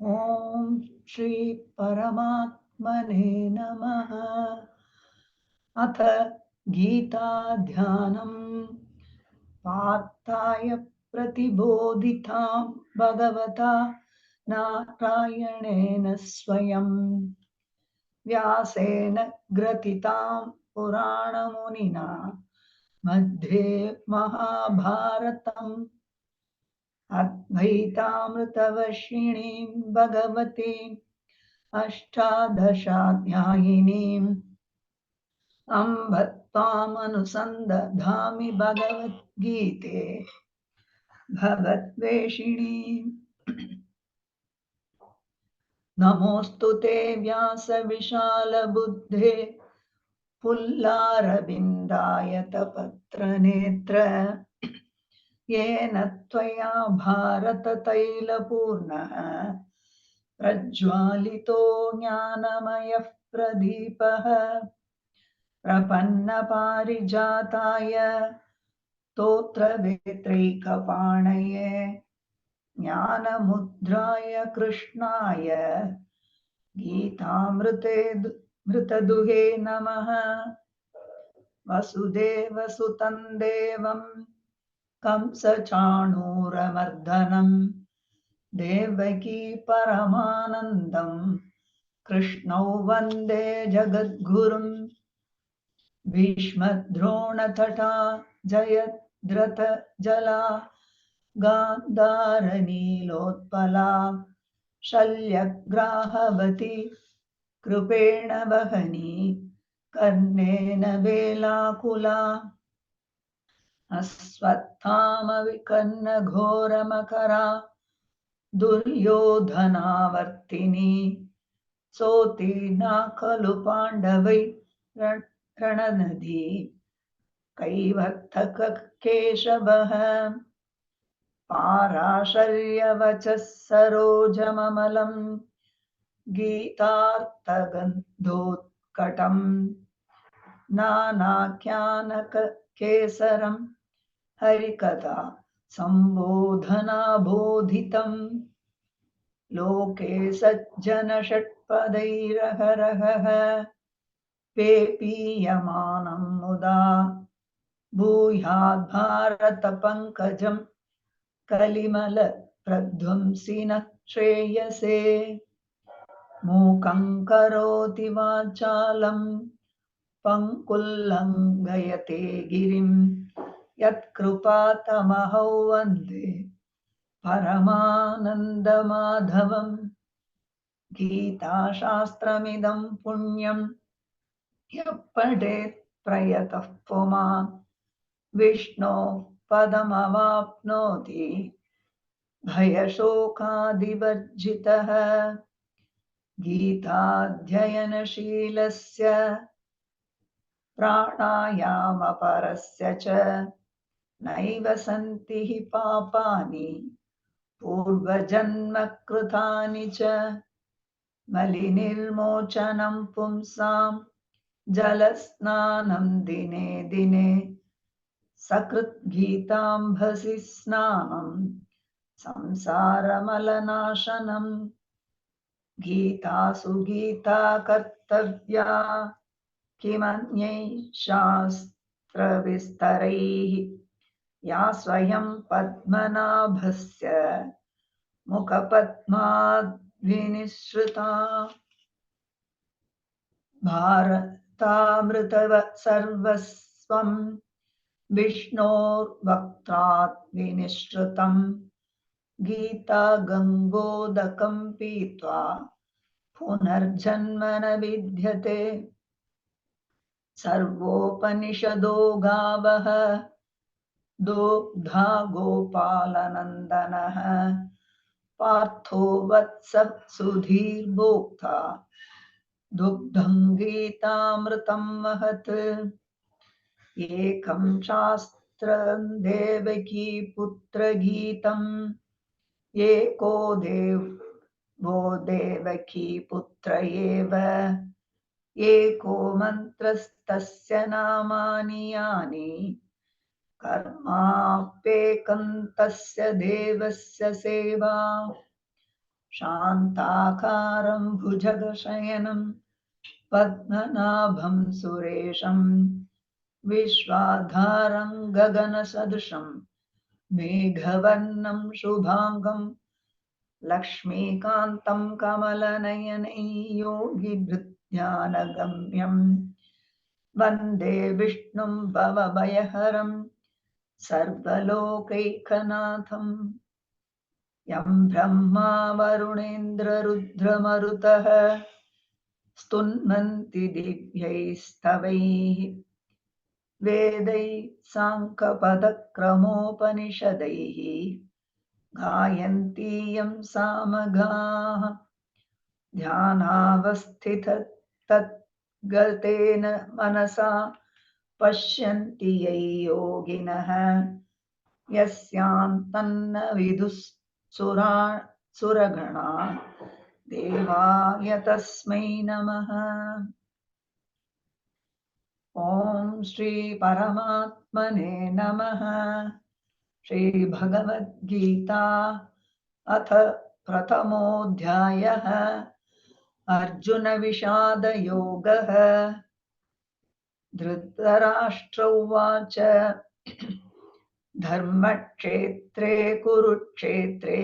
ॐ श्री परमात्मने नमः। अथ गीताध्यानम् पार्थाय प्रतिबोधितां भगवता नारायणेन स्वयं व्यासेन ग्रथितां पुराणमुनिना मध्ये महाभारतम् अद्वैतामृतवर्षिणीं भगवतीम् अष्टादशाध्यायिनीम् अम्ब त्वामनुसन्दधामि भगवद्गीते भगवद्वेषिणीम्। नमोऽस्तु ते व्यासविशालबुद्धे पुल्लारविन्दायतपत्रनेत्र येन त्वया भारततैलपूर्णः प्रज्वालितो ज्ञानमयः प्रदीपः प्रपन्नपारिजाताय स्तोत्रवेत्रैकपाणये ज्ञानमुद्राय कृष्णाय गीतामृतदुहे नमः। वसुदेवसुतं देवं कंसचाणूरमर्दनं देवकी परमानन्दं कृष्णौ वन्दे जगद्गुरुम्। भीष्मद्रोणतटा जयद्रथजला गान्धारनीलोत्पला शल्यग्राहवती कृपेण वहनी कर्णेन वेलाकुला अश्वत्थामविकर्णघोरमकरा दुर्योधनावर्तिनी सोतीर्णा खलु पाण्डवै रणनदी कैवर्तककेशवः पाराशर्यवचः सरोजममलं गीतार्थगन्धोत्कटं नानाख्यानकेसरं हरिकथा सम्बोधनाबोधितं लोके सज्जनषट्पदैरहरहः पेपीयमानं मुदा भूयाद्भारतपङ्कजं कलिमलप्रध्वंसिनः श्रेयसे। मूकं करोति वाचालं पङ्कुल्लङ्घयते गिरिं यत्कृपातमहौ वन्दे परमानन्दमाधवम्। गीताशास्त्रमिदं पुण्यं यः पठेत् प्रयतः पुमान् विष्णोः पदमवाप्नोति भयशोकादिवर्जितः। गीताध्ययनशीलस्य प्राणायामपरस्य च नैव सन्ति हि पापानि पूर्वजन्मकृतानि च। मलिनिर्मोचनं पुंसां जलस्नानं दिने दिने सकृद्गीताम्भसि स्नानं संसारमलनाशनम्। गीतासु गीता कर्तव्या किमन्यैः शास्त्रविस्तरैः या स्वयं पद्मनाभस्य मुखपद्माद्विनिसृता। भारतामृतसर्वस्वं विष्णोर्वक्त्रात् विनिसृतं गीता गङ्गोदकं पीत्वा पुनर्जन्म न विद्यते। सर्वोपनिषदो गावः दुग्धा गोपालनन्दनः पार्थो वत्सः सुधीर्भोक्ता दुग्धं गीतामृतं महत्। एकं शास्त्रं देवकी पुत्रगीतम् एको देवो देवकी पुत्र एव एको मन्त्रस्तस्य नामानि यानि कर्माप्येकं तस्य देवस्य सेवा। शान्ताकारं भुजगशयनं पद्मनाभं सुरेशं विश्वाधारं गगनसदृशं मेघवर्णं शुभाङ्गं लक्ष्मीकान्तं कमलनयने योगिभृत्यानगम्यं वन्दे विष्णुं भवभयहरं सर्वलोकैकनाथम् यं ब्रह्मा वरुणेन्द्ररुद्रमरुतः स्तुन्वन्ति दिव्यैस्तवैः वेदैः साङ्कपदक्रमोपनिषदैः गायन्ति यं सामगाः ध्यानावस्थिततद्गतेन मनसा पश्यन्ति यै योगिनः यस्यान्तन्न विदुःसुरगणा देवाय तस्मै नमः। ॐ श्री परमात्मने नमः। श्री भगवद्गीता अथ प्रथमोऽध्यायः अर्जुन विषाद योगः। धृतराष्ट्र उवाच धर्मक्षेत्रे कुरुक्षेत्रे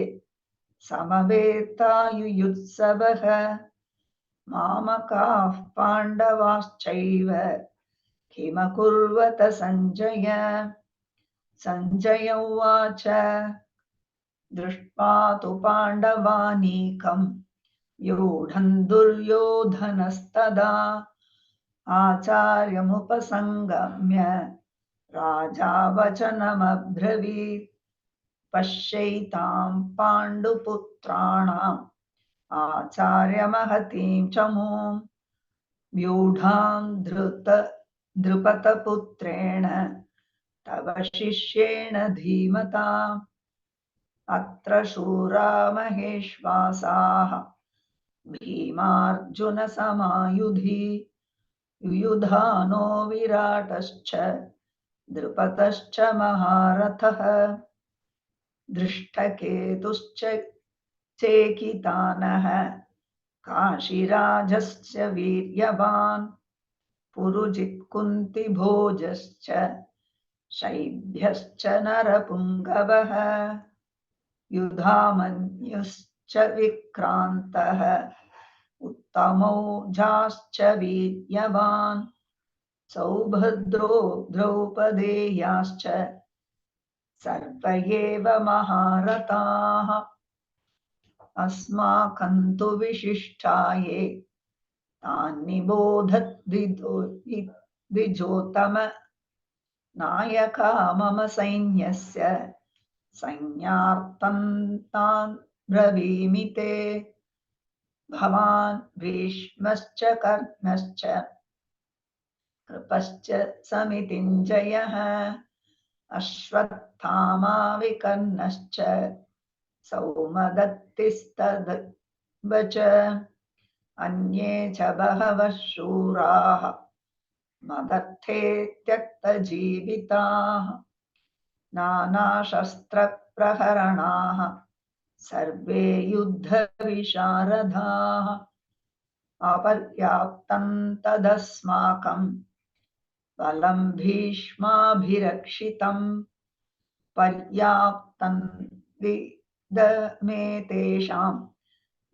समवेतायुयुत्सवः मामकाः पाण्डवाश्चैव किमकुर्वत सञ्जय। सञ्जय उवाच दृष्ट्वा तु पाण्डवानीकं व्यूढं दुर्योधनस्तदा आचार्यमुपसङ्गम्य राजा वचनमब्रवीत् पश्यैतां पाण्डुपुत्राणाम् आचार्यमहतीं च मूं व्यूढां द्रुपदपुत्रेण तव शिष्येण धीमता। अत्र शूरा महेश्वासाः भीमार्जुनसमायुधि युयुधानो विराटश्च द्रुपदश्च महारथः दृष्टकेतुश्च चेकितानः काशीराजश्च वीर्यवान् पुरुजित्कुन्तिभोजश्च शैभ्यश्च नरपुङ्गवः युधामन्युश्च विक्रान्तः उत्तमौजाश्च वीर्यवान् सौभद्रो द्रौपदेयाश्च सर्व एव महारथाः। अस्माकं तु विशिष्टाये तान्निबोधत् द्विजोत्तम नायका मम सैन्यस्य सैन्यार्थं तान् ब्रवीमि ते। भवान् भीष्मश्च कर्णश्च कृपश्च समितिञ्जयः अश्वत्थामा विकर्णश्च सौमदत्तिस्तदव च अन्ये च बहवः शूराः मदर्थे त्यक्तजीविताः नानाशस्त्रप्रहरणाः सर्वे युद्धविशारदाः अपर्याप्तं तदस्माकं बलं भीष्माभिरक्षितं पर्याप्तं विदमे तेषां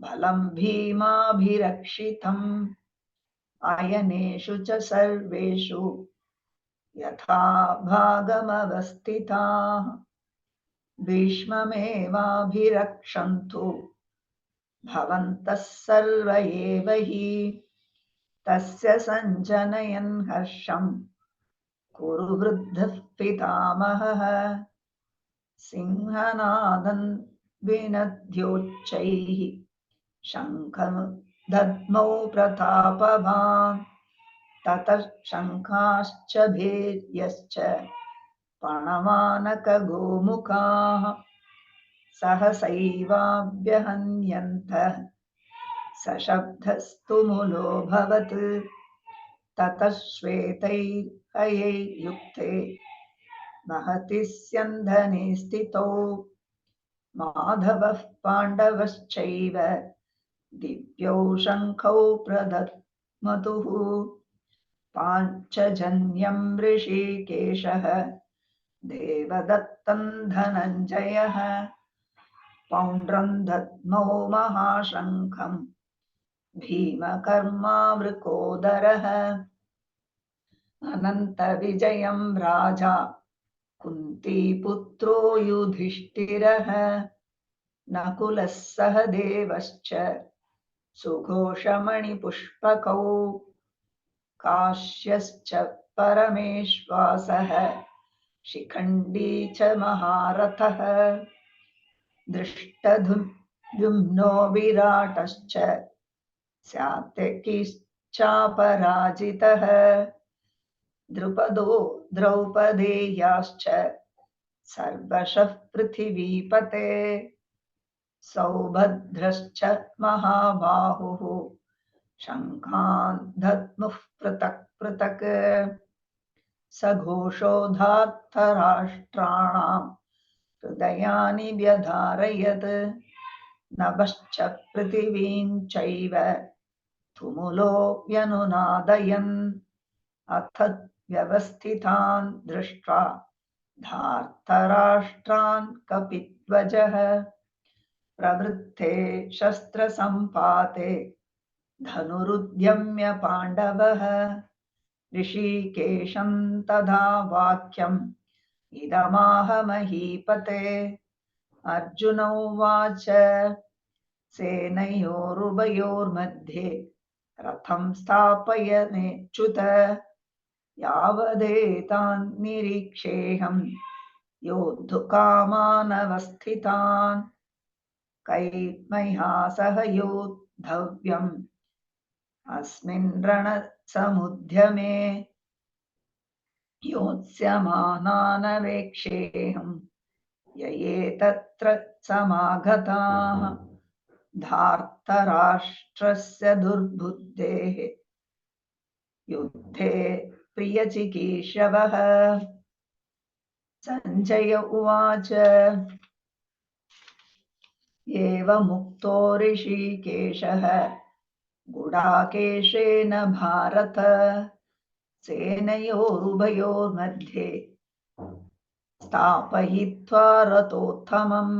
बलं भीमाभिरक्षितम् अयनेषु च सर्वेषु यथा भागमवस्थिताः भीष्ममेवाभिरक्षन्तु भवन्तः सर्व एव हि तस्य सञ्जनयन् हर्षं कुरु वृद्धः पितामहः सिंहनादं विनद्योच्चैः शङ्खं दद्मौ प्रतापवान् ततः शङ्खाश्च भैर्यश्च पणवानकगोमुखाः सहसैवाभ्यहन्यन्तः सशब्दस्तु मुलोऽभवत् ततः श्वेतैर्हयैर्युक्ते महति स्यन्धने स्थितौ माधवः पाण्डवश्चैव दिव्यौ शङ्खौ प्रदध्मतुः पाञ्चजन्यं ऋषिकेशः देवदत्तं धनञ्जयः पौण्ड्रं दद्मौ महाशङ्खं भीमकर्मावृकोदरः अनन्तविजयं राजा कुन्तीपुत्रो युधिष्ठिरः नकुलः सह देवश्च सुघोषमणिपुष्पकौ काश्यश्च परमेश्वासः शिखण्डी च महारथः दृष्टद्युम्नो विराटश्च सात्यकिश्चापराजितः द्रुपदो द्रौपदेयाश्च सर्वशः पृथिवीपते सौभद्रश्च महाबाहुः शङ्खान् दद्मुः पृथक् पृथक् सघोषोधार्तराष्ट्राणां हृदयानि व्यधारयत् नभश्च पृथिवीं चैव तुमुलो व्यनुनादयन् अथ व्यवस्थितान् दृष्ट्वा धार्तराष्ट्रान् कपिध्वजः प्रवृत्ते शस्त्रसम्पाते धनुरुद्यम्य पाण्डवः ऋषिकेशं तदा वाक्यम् इदमाह महीपते अर्जुन उवाच सेनयोरुभयोर्मध्ये रथं स्थापयनेच्युत यावदेतान् निरीक्षेऽहं योद्धुकामानवस्थितान् कैर्मया सह योद्धव्यम् अस्मिन् रणसमुद्यमे योत्स्यमानानवेक्षेऽहं ययेतत्र समागताः धार्तराष्ट्रस्य दुर्बुद्धेः युद्धे प्रियचिकीर्षवः सञ्जय उवाच एवमुक्तो ऋषिकेशः गुडाकेशेन भारत सेनयोरुभयोर्मध्ये स्थापयित्वा रथोत्तमम्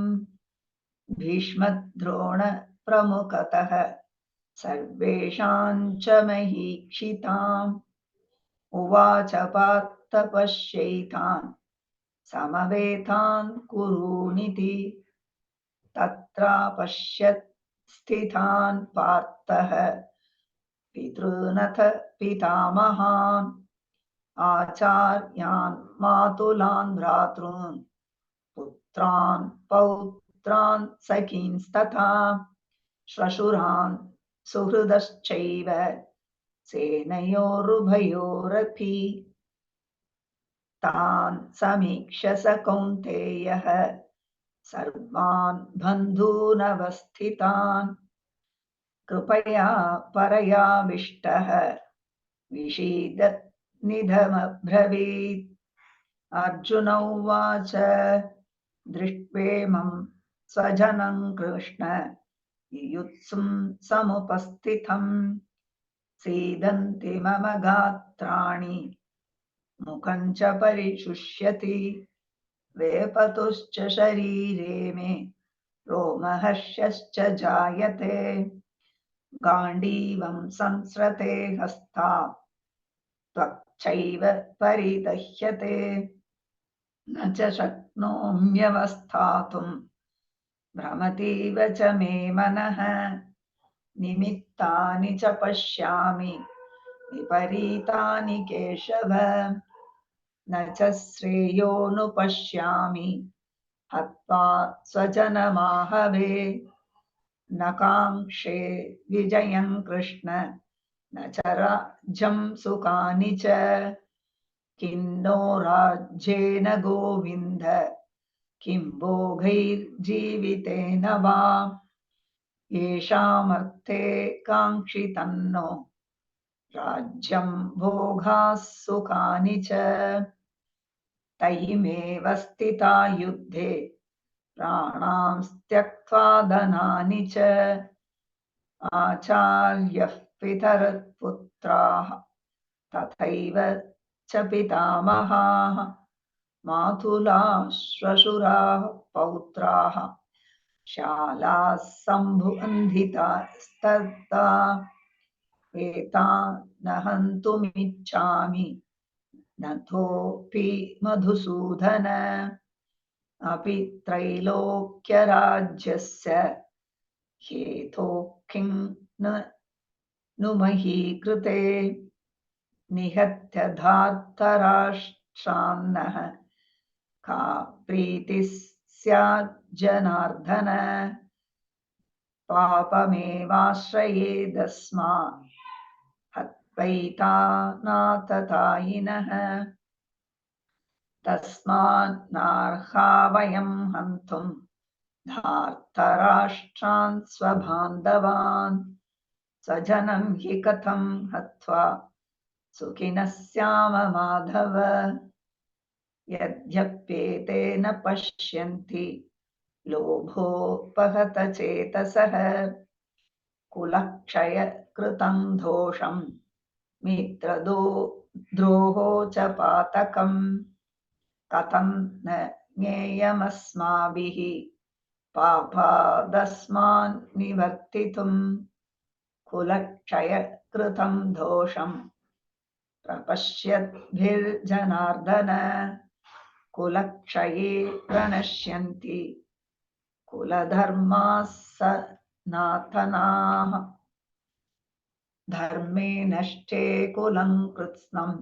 भीष्मद्रोणप्रमुखतः सर्वेषां च महीक्षिताम् उवाच पार्थ पश्यैतान् समवेतान् कुरूनिति तत्रापश्यत् स्थितान् पार्थः पितॄनथ पितामहान् आचार्यान् मातुलान् भ्रातॄन् पुत्रान् पौत्रान् सखींस्तथा श्वशुरान् सुहृदश्चैव सेनयोरुभयोरपि तान् समीक्ष्य स कौन्तेयः सर्वान् बन्धूनवस्थितान् कृपया परयाविष्टः विषीदन्निधमब्रवीत् अर्जुन उवाच दृष्ट्वेमं स्वजनं कृष्ण युयुत्सुं समुपस्थितं सीदन्ति मम गात्राणि मुखं च परिशुष्यति वेपतुश्च शरीरे मे रोमहर्षश्च जायते गाण्डीवं संस्रते हस्तात् त्वक्चैव परिदह्यते न च शक्नोम्यवस्थातुं भ्रमतीव च मे मनः निमित्तानि च पश्यामि विपरीतानि केशव न च श्रेयोनुपश्यामि हत्वा स्वजनमाहवे न काङ्क्षे विजयं कृष्ण न च राज्यं सुखानि च किन्नो राज्येन गोविन्द किं भोगैर्जीवितेन वा येषामर्थे काङ्क्षितन्नो राज्यं भोगाः सुखानि च तैमेव स्थिता युद्धे प्राणांस्त्यक्त्वा धनानि च आचार्यः पितरपुत्राः तथैव च पितामहाः मातुलाः श्वशुराः पौत्राः शालाः सम्बन्धितास्तथा एतान् न हन्तुमिच्छामि नथोऽपि मधुसूदन अपि त्रैलोक्यराज्यस्य हेतोः किं नु मही कृते निहत्य धार्तराष्ट्रान्नः का प्रीतिः स्याज्जनार्दन पापमेवाश्रयेदस्मान् हत्वैतानाततायिनः तस्मान्नार्हा वयं हन्तुं धार्तराष्ट्रान् स्वबान्धवान् स्वजनं हि कथं हत्वा सुखिनः स्याम माधव यद्यप्येतेन पश्यन्ति लोभोपहत चेतसः कुलक्षयकृतं दोषं मित्रद्रोहो च पातकम् कथं न ज्ञेयमस्माभिः पापादस्मान् निवर्तितुं कुलक्षयकृतं दोषं प्रपश्यद्भिर्जनार्दन कुलक्षये प्रणश्यन्ति कुलधर्माः सनातनाः धर्मे नष्टे कुलं कृत्स्नम्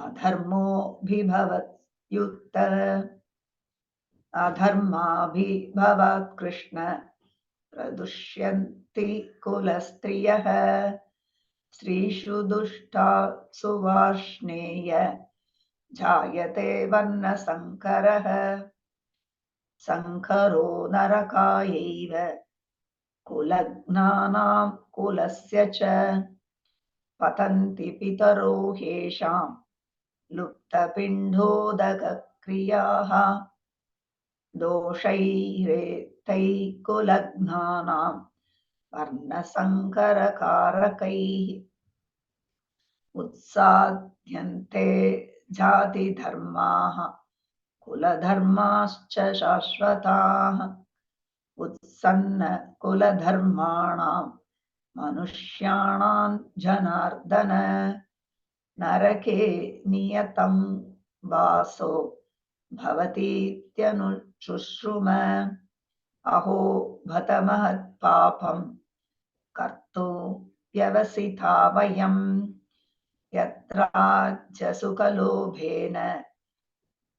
अधर्मोऽभिभवत्युत अधर्माभिभवात् कृष्ण प्रदुष्यन्ति कुलस्त्रियः स्त्रीषु दुष्टासु वार्ष्णेय जायते वर्णसङ्करः सङ्करो नरकायैव कुलघ्नानां कुलस्य च पतन्ति पितरो ह्येषां लुप्तपिण्डोदकक्रियाः दोषैरेतैः कुलघ्नानां वर्णसङ्करकारकैः उत्साद्यन्ते जातिधर्माः कुलधर्माश्च शाश्वताः उत्सन्न कुलधर्माणां मनुष्याणां जनार्दन नरके नियतं वासो भवतीत्यनुशुश्रुम अहो भत महत्पापं कर्तुं व्यवसिता वयं यत्राज्यसुखलोभेन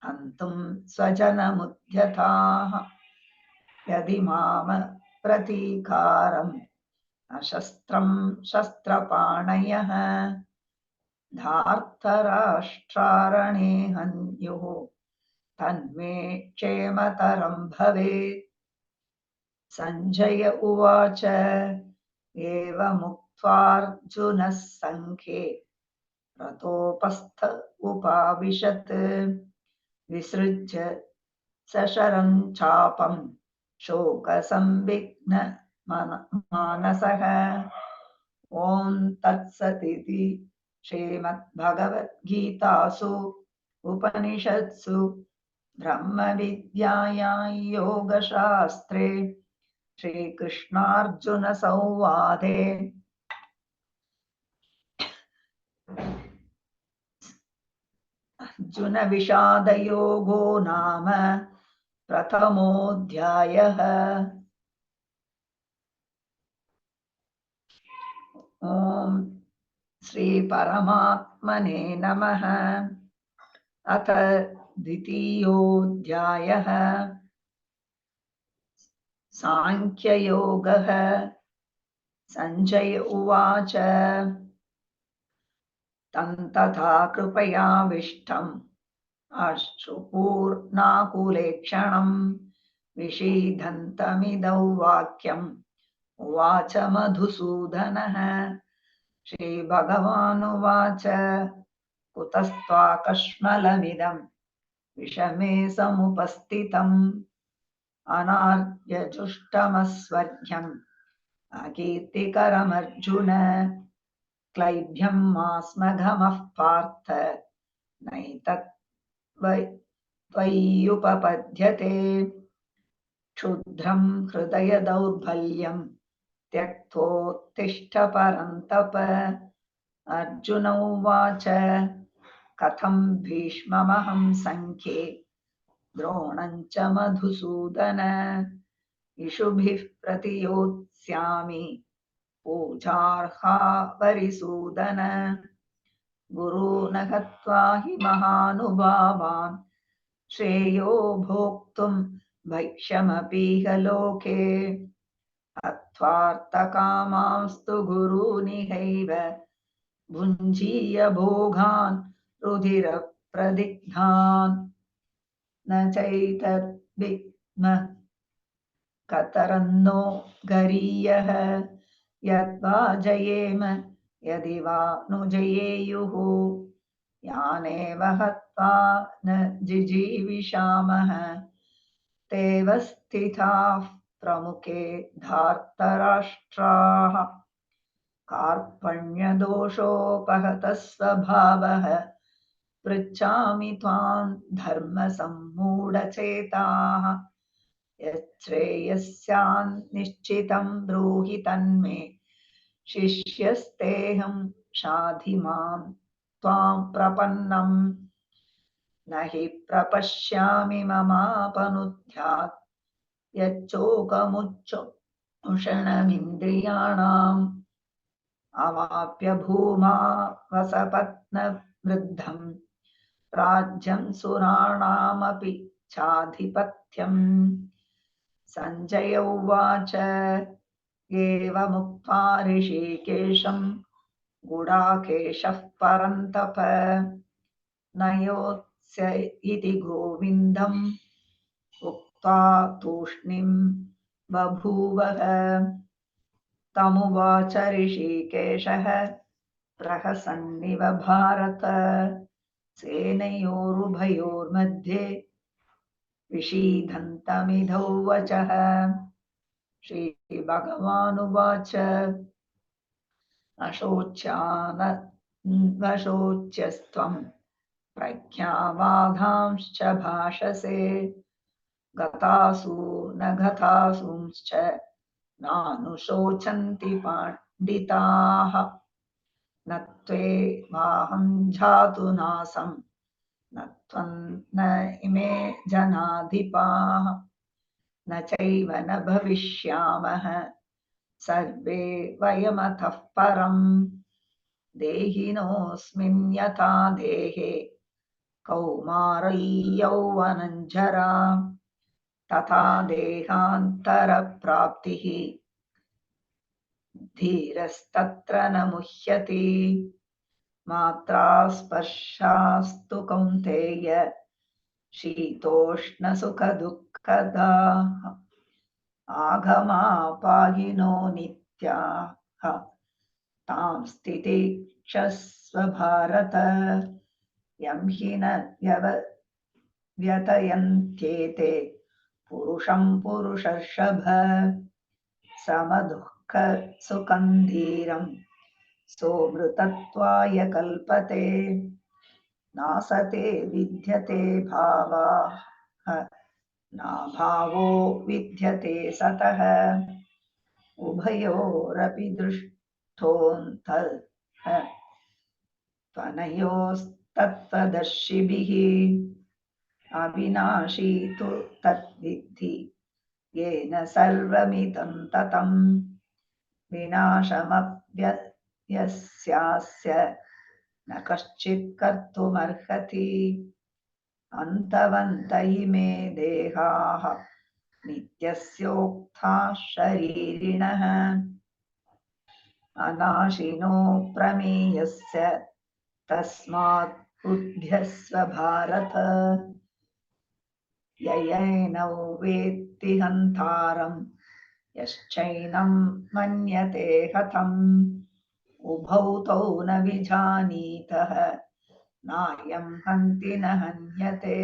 हन्तुं स्वजनमुद्यताः यदि माम प्रतीकारम् अशस्त्रं शस्त्रपाणयः धार्तराष्ट्रारणे हन्युः तन्मे क्षेमतरं भवेत् सञ्जय उवाच एवमुक्त्वार्जुनः सङ्ख्ये रथोपस्थ उपाविशत् विसृज्य सशरं चापं शोकसंविघ्न मानसः ॐ तत्सदिति श्रीमद्भगवद्गीतासु उपनिषत्सु ब्रह्मविद्यायां योगशास्त्रे श्रीकृष्णार्जुनसंवादे अर्जुनविषादयोगो नाम प्रथमोऽध्यायः। ॐ श्रीपरमात्मने नमः। अथ द्वितीयोऽध्यायः सांख्ययोगः। सञ्जय उवाच तं तथा कृपयाविष्टम् अश्रुपूर्णाकुलेक्षणं विषीदन्तमिदौ वाक्यम् उवाच मधुसूदनः। श्रीभगवानुवाच कुतस्त्वाकश्मलमिदं विषमे समुपस्थितम् अनार्यजुष्टमस्वर्ग्यम् अकीर्तिकरमर्जुन क्लैब्यं मास्मघमः पार्थ नैतत्त्वय्युपपद्यते क्षुद्रं हृदय दौर्बल्यं त्यक्तोत्तिष्ठ परन्तप अर्जुन उवाच कथं भीष्ममहं सङ्ख्ये द्रोणं च मधुसूदन इषुभिः प्रतियोत्स्यामि पूजार्हा वरिसूदन गुरून् हत्वा हि महानुभावान् श्रेयो भोक्तुं भैक्ष्यमपीह लोके हत्वार्थकामांस्तु गुरूनिहैव भुञ्जीय भोगान् रुधिरप्रदिग्धान् न चैतद्विग्मः कतरन्नो गरीयः यद्वा जयेम यदि वा नु जयेयुः यानेव हत्वा न जिजीविषामः तेव स्थिताः प्रमुखे धार्तराष्ट्राः कार्पण्यदोषोपहतः स्वभावः पृच्छामि त्वां धर्मसम्मूढचेताः यच्छ्रेयस्यान् निश्चितं ब्रूहि तन्मे शिष्यस्तेऽहं शाधि मां त्वां प्रपन्नम् न हि प्रपश्यामि ममापनुद्यात् यच्चोकमुच्चोषणमिन्द्रियाणाम् अवाप्य भूमा वसपत्नवृद्धम् राज्यं सुराणामपि चाधिपत्यम् सञ्जय उवाच एवमुक्त्वा ऋषिकेशं गुडाकेशः परन्तप न योत्स्य इति गोविन्दम् उक्त्वा तूष्णीं बभूवः तमुवाच ऋषिकेशः प्रहसन्निव भारत सेनयोरुभयोर्मध्ये विषीदन्तमिधौ वचः श्रीभगवानुवाच अशोच्यानशोच्यस्त्वं प्रज्ञावादांश्च भाषसे गतासु न गतासूंश्च नानुशोचन्ति पण्डिताः न त्वेवाहं जातु नासं न त्वं न इमे जनाधिपाः न चैव न भविष्यामः सर्वे वयमतः परम् देहिनोऽस्मिन् यथा देहे कौमारी यौवनञ्जरा तथा देहान्तरप्राप्तिः धीरस्तत्र न मुह्यति मात्रा स्पर्शास्तु कौन्तेय शीतोष्णसुखदुःखदाः आगमापायिनो नित्याः तां स्थितिक्षस्व भारत यं हि न व्यतयन्त्येते पुरुषं पुरुषर्षभ समदुःखसुखं धीरं सोमृतत्वाय कल्पते नासते विद्यते भावाः नाभावो विद्यते सतः उभयोरपि दृष्टोऽन्तः त्वनयोस्तत्त्वदर्शिभिः अविनाशी तु तद्विद्धि येन सर्वमिदं ततं विनाशमप्यस्यास्य न कश्चित् कर्तुमर्हति अन्तवन्त इमे देहाः नित्यस्योक्ताः शरीरिणः अनाशिनो प्रमेयस्य तस्मात् बुद्ध्यस्व भारत ययेनौ वेत्ति हन्तारं यश्चैनं मन्यते हतम् उभौ तौ न विजानीतः नायं हन्ति न हन्यते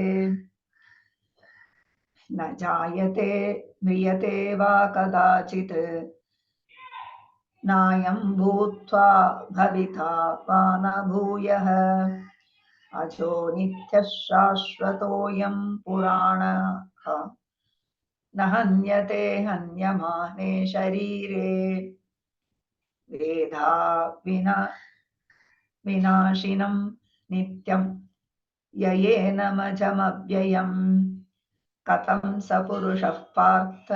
न जायते म्रियते वा कदाचित् नायं भूत्वा भविता वा न भूयः अजो नित्यः शाश्वतोऽयं पुराणः न हन्यते हन्यमाने शरीरे वेधा विनाशिनं नित्यं ययेनमजमव्ययम् कथं स पुरुषः पार्थ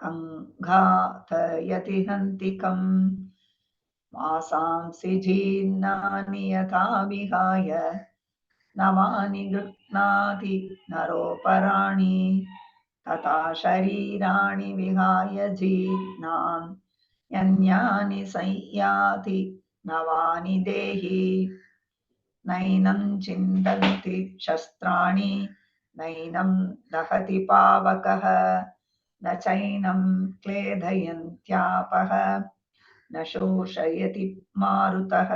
कङ्घातयति हन्तिकम् मासांसि जीर्णानि यथा विहाय नवानि गृह्णाति नरोपराणि तथा शरीराणि विहाय जीर्णान् यन्यानि संयाति नवानि देहि नैनं छिन्दन्ति शस्त्राणि नैनं दहति पावकः न चैनं क्लेदयन्त्यापः न शोषयति मारुतः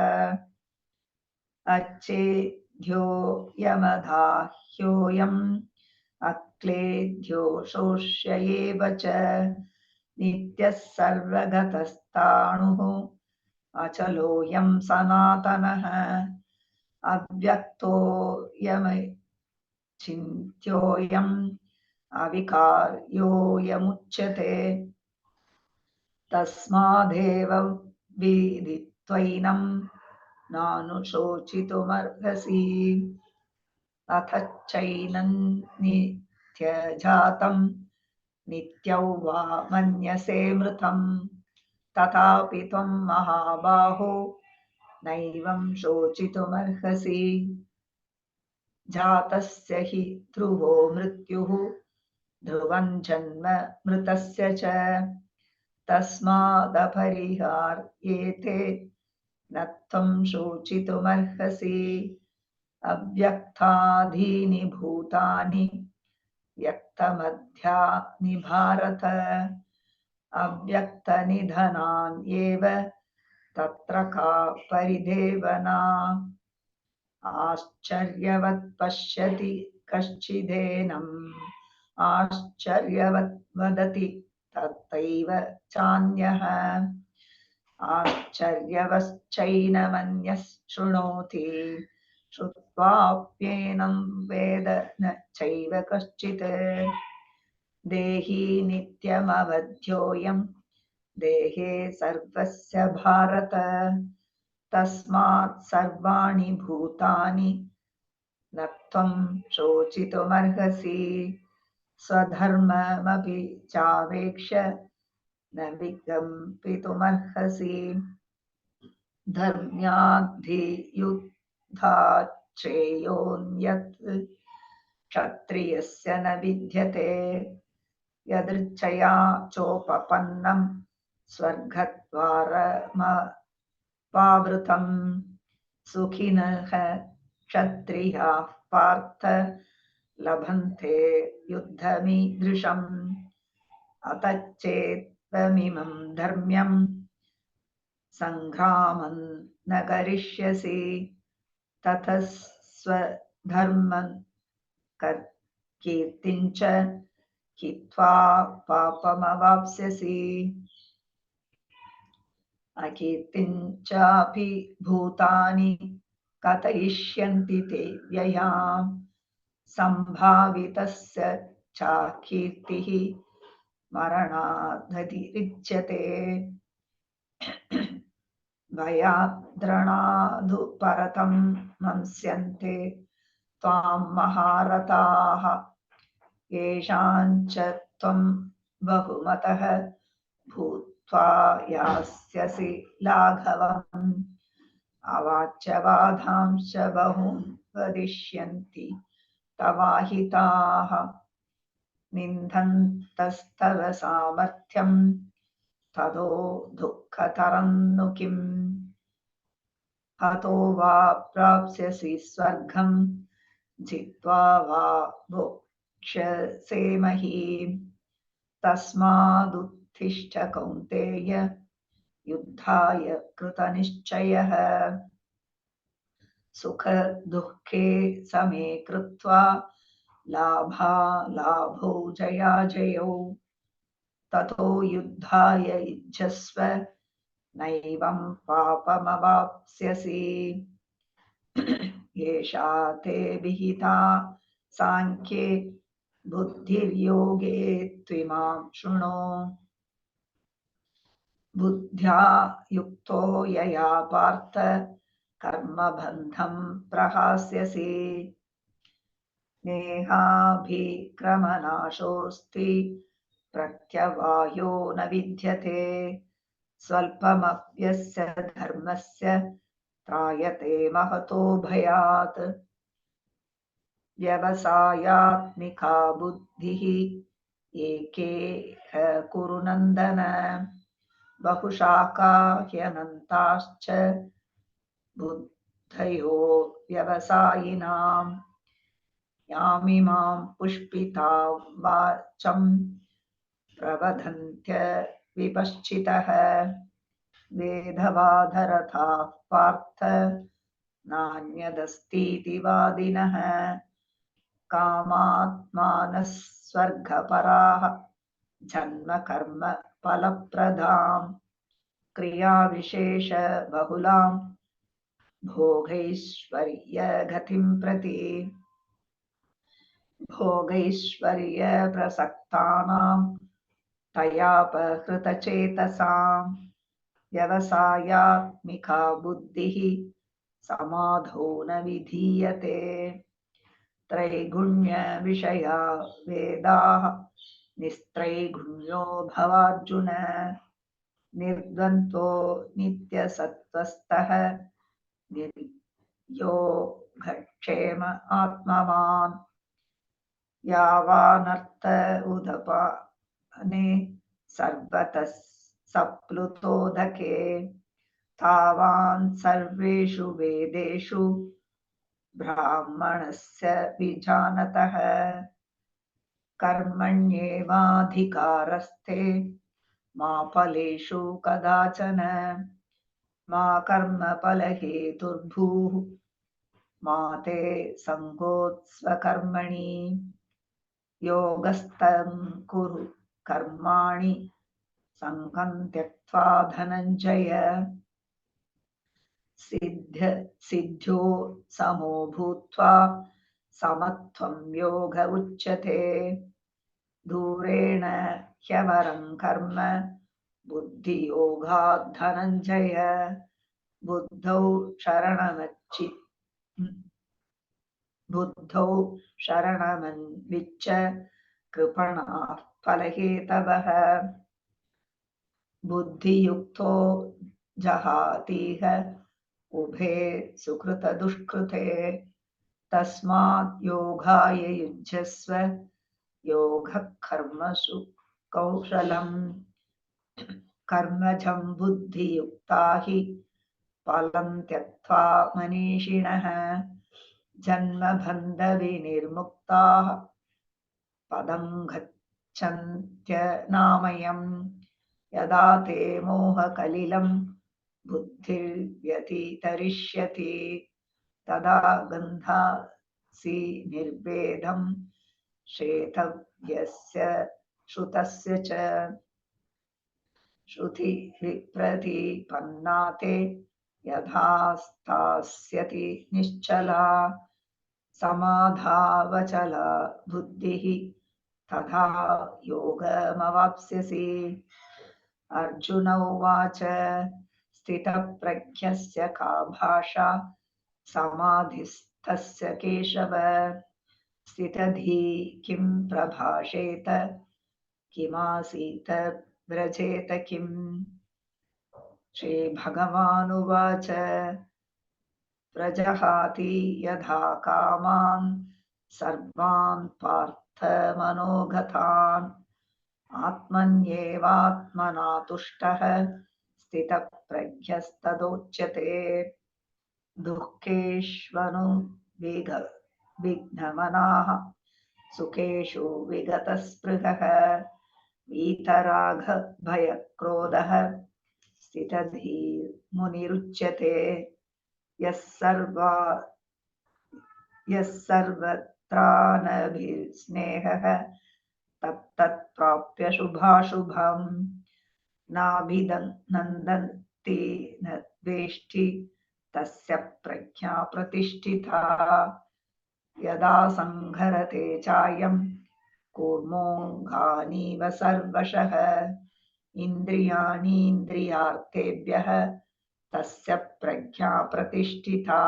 अच्छेद्यो यमदाह्योऽयम् अक्लेद्यो शोष्य एव च नित्यः सर्वगतस्ताणुः अचलोऽयं सनातनः अव्यक्तोऽयमचिन्त्योऽयम् अविकार्योऽयमुच्यते तस्मादेव विदित्वैनं नानुशोचितुमर्हसि अथ चैनं नित्यजातं नित्यौ वा मन्यसे मृतं तथापि त्वं महाबाहो नैवं शोचितुमर्हसि जातस्य हि ध्रुवो मृत्युः ध्रुवं जन्म मृतस्य च तस्मादपरिहार्येते न त्वं शोचितुमर्हसि अव्यक्तादीनि भूतानि व्यक्तमध्यानि भारत अव्यक्तनिधनान्येव तत्र का परिदेवना आश्चर्यवत् पश्यति कश्चिदेनम् आश्चर्यवत् वदति तथैव चान्यः आश्चर्यवश्चैनमन्यः शृणोति श्रुत्वाप्येनं वेद न चैव कश्चित् देही नित्यमवध्योऽयं देहे सर्वस्य भारत तस्मात् सर्वाणि भूतानि न त्वं शोचितुमर्हसि स्वधर्ममपि चावेक्ष्य न विकम्पितुमर्हसि धर्म्याद्धियुद्धात् श्रेयोऽन्यत् क्षत्रियस्य न विद्यते यदृच्छया चोपपन्नं स्वर्गद्वारमपावृतं सुखिनः क्षत्रियाः पार्थ लभन्ते युद्धमीदृशम् अतश्चेत्त्वमिमं धर्म्यं सङ्ग्रामं न करिष्यसि ततः स्वधर्मं कीर्तिं च हित्वा पापमवाप्स्यसि अकीर्तिं चापि भूतानि कथयिष्यन्ति ते व्ययाम् सम्भावितस्य चाकीर्तिः मरणादतिरिच्यते भयाद्रणादुपरतं मंस्यन्ते त्वां महारथाः येषाञ्च त्वं बहुमतः भूत्वा यास्यसि लाघवम् अवाच्यवादांश्च बहून् वदिष्यन्ति तवाहिताः निन्दन्तस्तव सामर्थ्यं ततो दुःखतरं नु किम् हतो वा प्राप्स्यसि स्वर्गं जित्वा वा भोक्ष्यसे महीम् तस्मादुत्थिष्ठ कौन्तेय युद्धाय कृतनिश्चयः सुख दुःखे समे कृत्वा लाभालाभौ जयाजयौ ततो युद्धाय युज्यस्व नैवं पापमवाप्स्यसि एषा ते विहिता सांख्ये बुद्धिर्योगे त्विमां शृणु बुद्ध्या युक्तो यया पार्थ कर्मबन्धं प्रहास्यसि नेहाभिक्रमनाशोऽस्ति प्रत्यवायो न विद्यते स्वल्पमप्यस्य धर्मस्य त्रायते महतो भयात् व्यवसायात्मिका बुद्धिः एकेह कुरु नन्दन बहुशाखा ह्यनन्ताश्च बुद्धयो व्यवसायिनाम् यामिमां पुष्पिता वाचं प्रवदन्त्य विपश्चितः वेदवादरथाः पार्थ नान्यदस्तीति वादिनः कामात्मानः स्वर्गपराः जन्म कर्म फलप्रदां क्रियाविशेष बहुलां भोगैश्वर्यगतिं प्रति भोगैश्वर्यप्रसक्तानां तयापहृतचेतसां व्यवसायात्मिका बुद्धिः समाधौ न विधीयते त्रैगुण्यविषया वेदाः निस्त्रैगुण्यो भवार्जुन निर्द्वन्द्वो नित्यसत्त्वस्थः निर्योगक्षेम आत्मवान् यावानर्थ उदपाने सर्वतः सप्लुतोदके तावान् सर्वेषु वेदेषु ब्राह्मणस्य विजानतः कर्मण्येवाधिकारस्ते मा फलेषु कदाचन मा कर्मफलहेतुर्भूः मा ते सङ्गोऽस्त्वकर्मणि योगस्थं कुरु कर्माणि सङ्गं त्यक्त्वा धनञ्जय सिद्ध्यो समो भूत्वा समत्वं योग उच्यते दूरेण ह्यवरं कर्म बुद्धियोगात् धनञ्जय बुद्धौ शरणमन्विच्छ कृपणाः फलहेतवः बुद्धियुक्तो जहातीह उभे सुकृतदुष्कृते तस्मात् योगाय युज्यस्व योगः कर्मसु कौशलम् कर्मजं बुद्धियुक्ता हि फलं त्यक्त्वा मनीषिणः जन्मबन्धविनिर्मुक्ताः पदं गच्छन्त्यनामयम् यदा ते मोहकलिलं बुद्धिर्व्यतितरिष्यति तदा गन्धासि निर्वेदं श्रेतव्यस्य श्रुतस्य च श्रुतिः प्रतिपन्ना ते यथा स्थास्यति निश्चला समाधावचला बुद्धिः तथा योगमवाप्स्यसि अर्जुन उवाच स्थितप्रज्ञस्य का भाषा समाधिस्थस्य केशव स्थितधी किं प्रभाषेत किमासीत व्रजेत किम् श्रीभगवानुवाच प्रजहाति यथा कामान् सर्वान् पार्थ मनोगतान् आत्मन्येवात्मना तुष्टः स्थितप्रज्ञस्तदोच्यते दुःखेष्वनुविघ्नमनाः सुखेषु विगतस्पृहः वीतरागभयक्रोधः स्थितधीर्मुनिरुच्यते यः सर्वत्र त्रानभिस्नेहः तत्तत् प्राप्य शुभाशुभम् नाभिनन्दन्ति न द्वेष्टि तस्य प्रज्ञा प्रतिष्ठिता यदा संहरते चायं कूर्मोऽङ्गानीव सर्वशः इन्द्रियाणीन्द्रियार्थेभ्यः तस्य प्रज्ञा प्रतिष्ठिता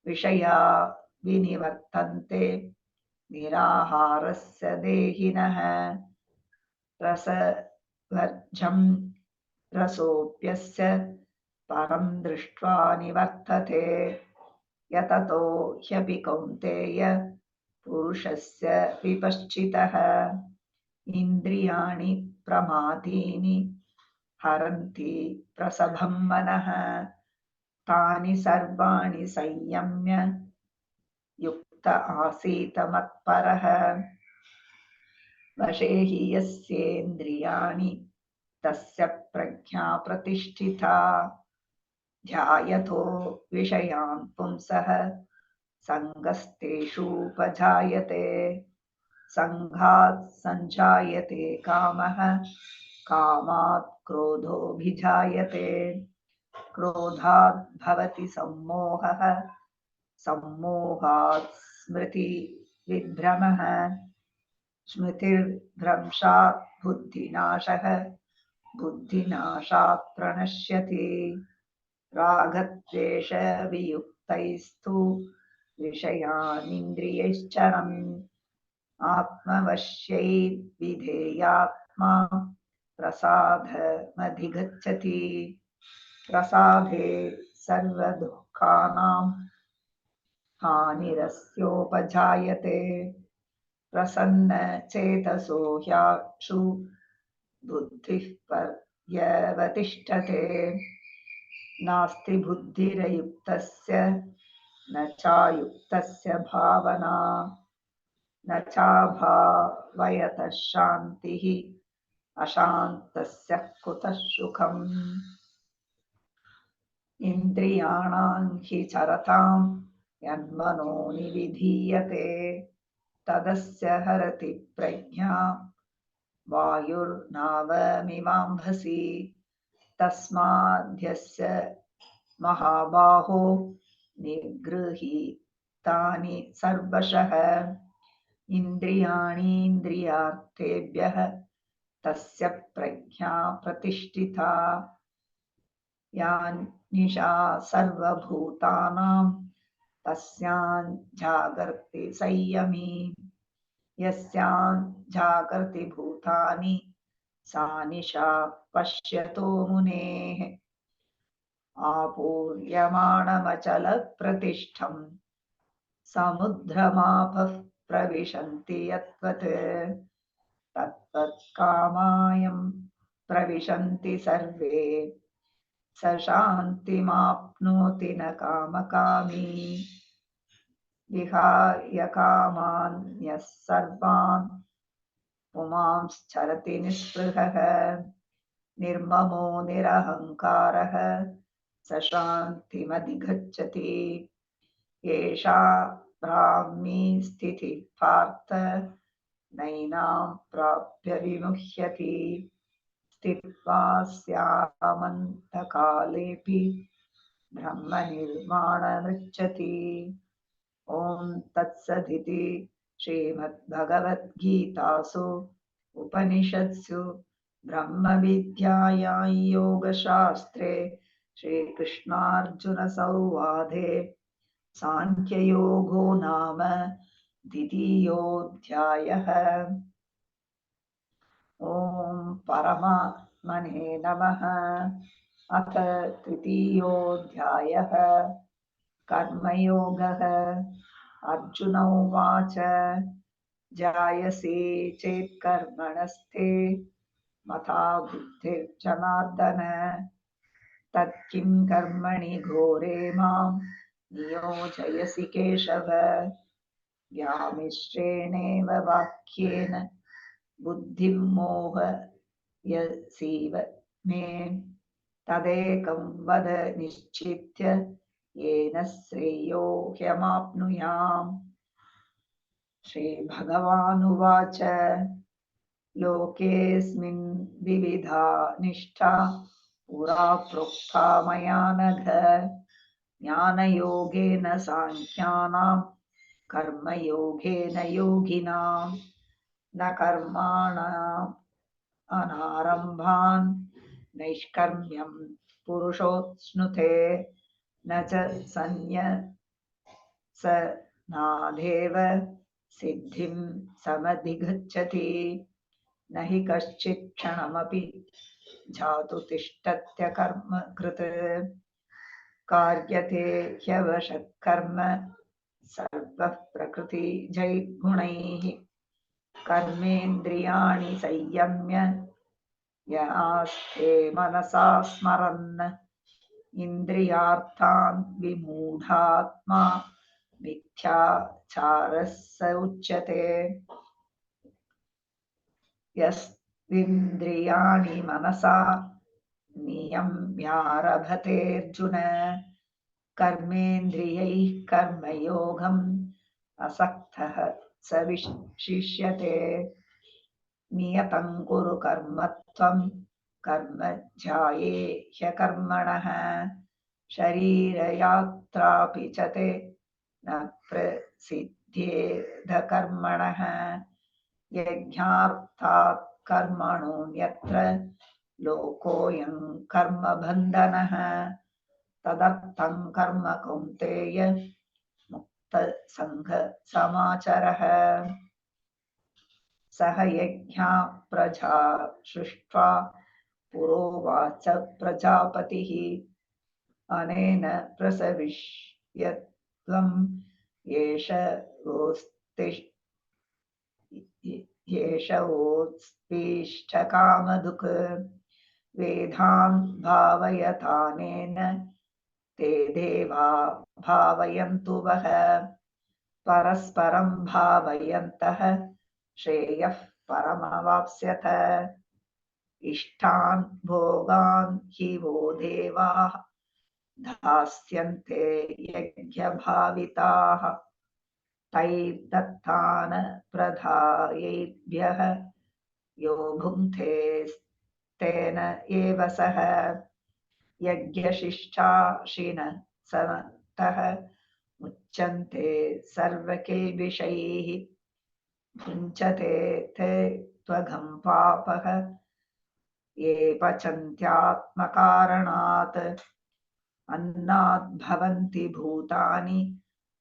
विषया विनिवर्तन्ते निराहारस्य देहिनः रसवर्जं रसोऽप्यस्य परं दृष्ट्वा निवर्तते यततो ह्यपि कौन्तेय पुरुषस्य विपश्चितः इन्द्रियाणि प्रमादीनि हरन्ति प्रसभं मनः तानि सर्वाणि संयम्य युक्त आसीत मत्परः वशे हि यस्येन्द्रियाणि तस्य प्रज्ञा प्रतिष्ठिता ध्यायतो विषयान् पुंसः सङ्गस्तेषूपजायते सङ्घात् सञ्जायते कामः कामात् क्रोधोऽभिजायते क्रोधात् भवति सम्मोहः सम्मोहात् स्मृतिविभ्रमः स्मृतिर्भ्रंशात् बुद्धिनाशः बुद्धिनाशात् प्रणश्यति रागद्वेषवियुक्तैस्तु विषयानिन्द्रियैश्चरन् आत्मवश्यैर्विधेयात्मा प्रसादमधिगच्छति प्रसादे सर्वदुःखानां हानिरस्योपजायते प्रसन्नचेतसो ह्याशु बुद्धिः पर्यवतिष्ठते नास्ति बुद्धिरयुक्तस्य न चायुक्तस्य भावना न चाभावयतः शान्तिः अशान्तस्य कुतः सुखम् इन्द्रियाणां हि चरतां यन्मनो निविधीयते तदस्य हरति प्रज्ञा वायुर्नावमिवाम्भसि तस्माद्यस्य महाबाहो निगृहीतानि सर्वशः इन्द्रियाणीन्द्रियार्थेभ्यः तस्य प्रज्ञा प्रतिष्ठिता या निशा सर्वभूतानां तस्यां जागर्ति संयमी यस्यां जागर्ति भूतानि सा निशा पश्यतो मुनेः आपूर्यमाणमचलप्रतिष्ठं समुद्रमापः प्रविशन्ति यत्वत् तत्तत्कामायं प्रविशन्ति सर्वे स शान्तिमाप्नोति न कामकामी विहाय कामान्यः सर्वान् पुमांश्चरति निःस्पृहः निर्ममो निरहङ्कारः स शान्तिमधिगच्छति एषा ब्राह्मी स्थितिः पार्थ नैनां प्राप्य विमुह्यति स्थित्वा स्यामन्तकालेऽपि ब्रह्मनिर्वाणमृच्छति ॐ तत्सदिति श्रीमद्भगवद्गीतासु उपनिषत्सु ब्रह्मविद्यायां योगशास्त्रे श्रीकृष्णार्जुनसंवादे सांख्ययोगो नाम द्वितीयोऽध्यायः। ॐ परमात्मने नमः। अथ तृतीयोऽध्यायः कर्मयोगः। अर्जुन उवाच जायसे चेत् कर्मणस्ते मता बुद्धिर्जनार्दन तत्किं कर्मणि घोरे मां नियोजयसि केशव व्यामिश्रेणेव वाक्येन बुद्धिं मोहयसीव मे तदेकं वद निश्चित्य येन श्रेयो ह्यमाप्नुयाम् श्रीभगवानुवाच लोकेऽस्मिन् विविधा निष्ठा पुरा प्रोक्ता मया नघ ज्ञानयोगेन साङ्ख्यानां कर्मयोगेन योगिनां न कर्माणाम् अनारम्भान् नैष्कर्म्यं पुरुषोऽश्नुते न च सन्न्यसनादेव सिद्धिं समधिगच्छति न हि कश्चित् क्षणमपि जातु तिष्ठत्यकर्म कृत् कार्यते ह्यवशः कर्म सर्वः प्रकृतिजैर्गुणैः कर्मेन्द्रियाणि संयम्य य आस्ते मनसा स्मरन् इन्द्रियार्थान् विमूढात्मा मिथ्याचारः स उच्यते यस्त्विन्द्रियाणि मनसा नियम्यारभतेऽर्जुन कर्मेन्द्रियैः कर्मयोगम् असक्तः स विशिष्यते नियतं कुरु कर्म त्वं कर्म ध्याये ह्यकर्मणः शरीरयात्रापि च ते न प्रसिद्ध्येद कर्मणः यज्ञार्थात् कर्मणोऽन्यत्र लोकोऽयं कर्मबन्धनः तदर्थं कर्म कौन्तेय मुक्तसङ्गसमाचरः सह यज्ञा प्रजा सृष्ट्वा पुरोवाच प्रजापतिः अनेन प्रसविष्यत्वम् एष वोत्स्पिष्टकामधुक् वेदान् भावयतानेन ते देवा भावयन्तु वः परस्परं भावयन्तः श्रेयः परमवाप्स्यथ इष्टान् भोगान् हि वो देवाः दास्यन्ते यज्ञभाविताः तैर्दत्तान् प्रदायैभ्यः यो भुङ्क्ते तेन एव सः यज्ञशिष्टाशिनः सन्तः मुच्यन्ते सर्वकिल्बिषैः भुञ्जते ते त्वघं पापः ये पचन्त्यात्मकारणात् अन्नात् भवन्ति भूतानि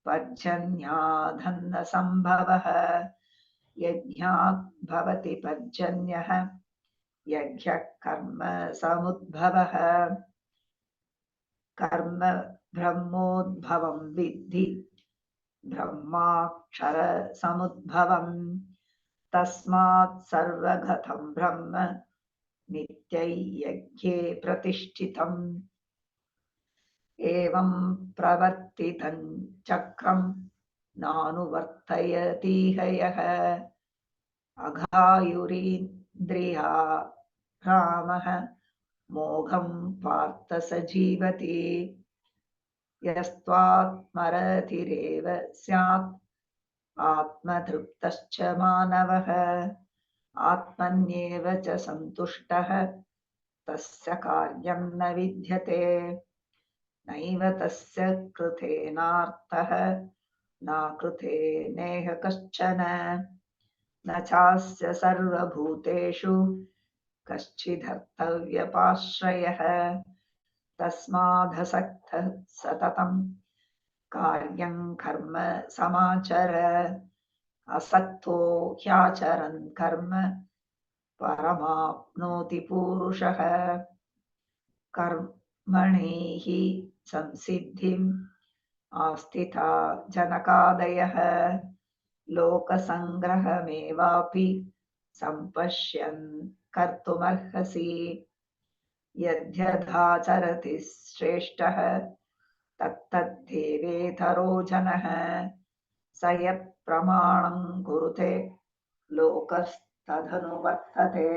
पर्जन्यादन्नसम्भवः यज्ञात् भवति पर्जन्यः यज्ञः कर्म समुद्भवः कर्म ब्रह्मोद्भवं विद्धि ब्रह्माक्षर समुद्भवम् तस्मात् सर्वगतं ब्रह्म नित्यै यज्ञे प्रतिष्ठितम् एवं प्रवर्तितं चक्रं नानुवर्तयतीह यः अघायुरीन्द्रिया रामः मोघं पार्थ स जीवति यस्त्वात्मरतिरेव स्यात् आत्मतृप्तश्च मानवः आत्मन्येव च सन्तुष्टः तस्य कार्यं न विद्यते नैव तस्य कृतेनार्थः न कृते नेह कश्चन न चास्य सर्वभूतेषु कश्चिदर्थव्यपाश्रयः तस्मादसक्तः सततं कार्यं कर्म समाचर असक्तो ह्याचरन् कर्म परमाप्नोति पूरुषः कर्मणि हि संसिद्धिम् आस्थिता जनकादयः लोकसङ्ग्रहमेवापि सम्पश्यन् कर्तुमर्हसि यद्यदाचरति श्रेष्ठः तत्तद्देवेतरो जनः स यत्प्रमाणं कुरुते लोकस्तदनुवर्तते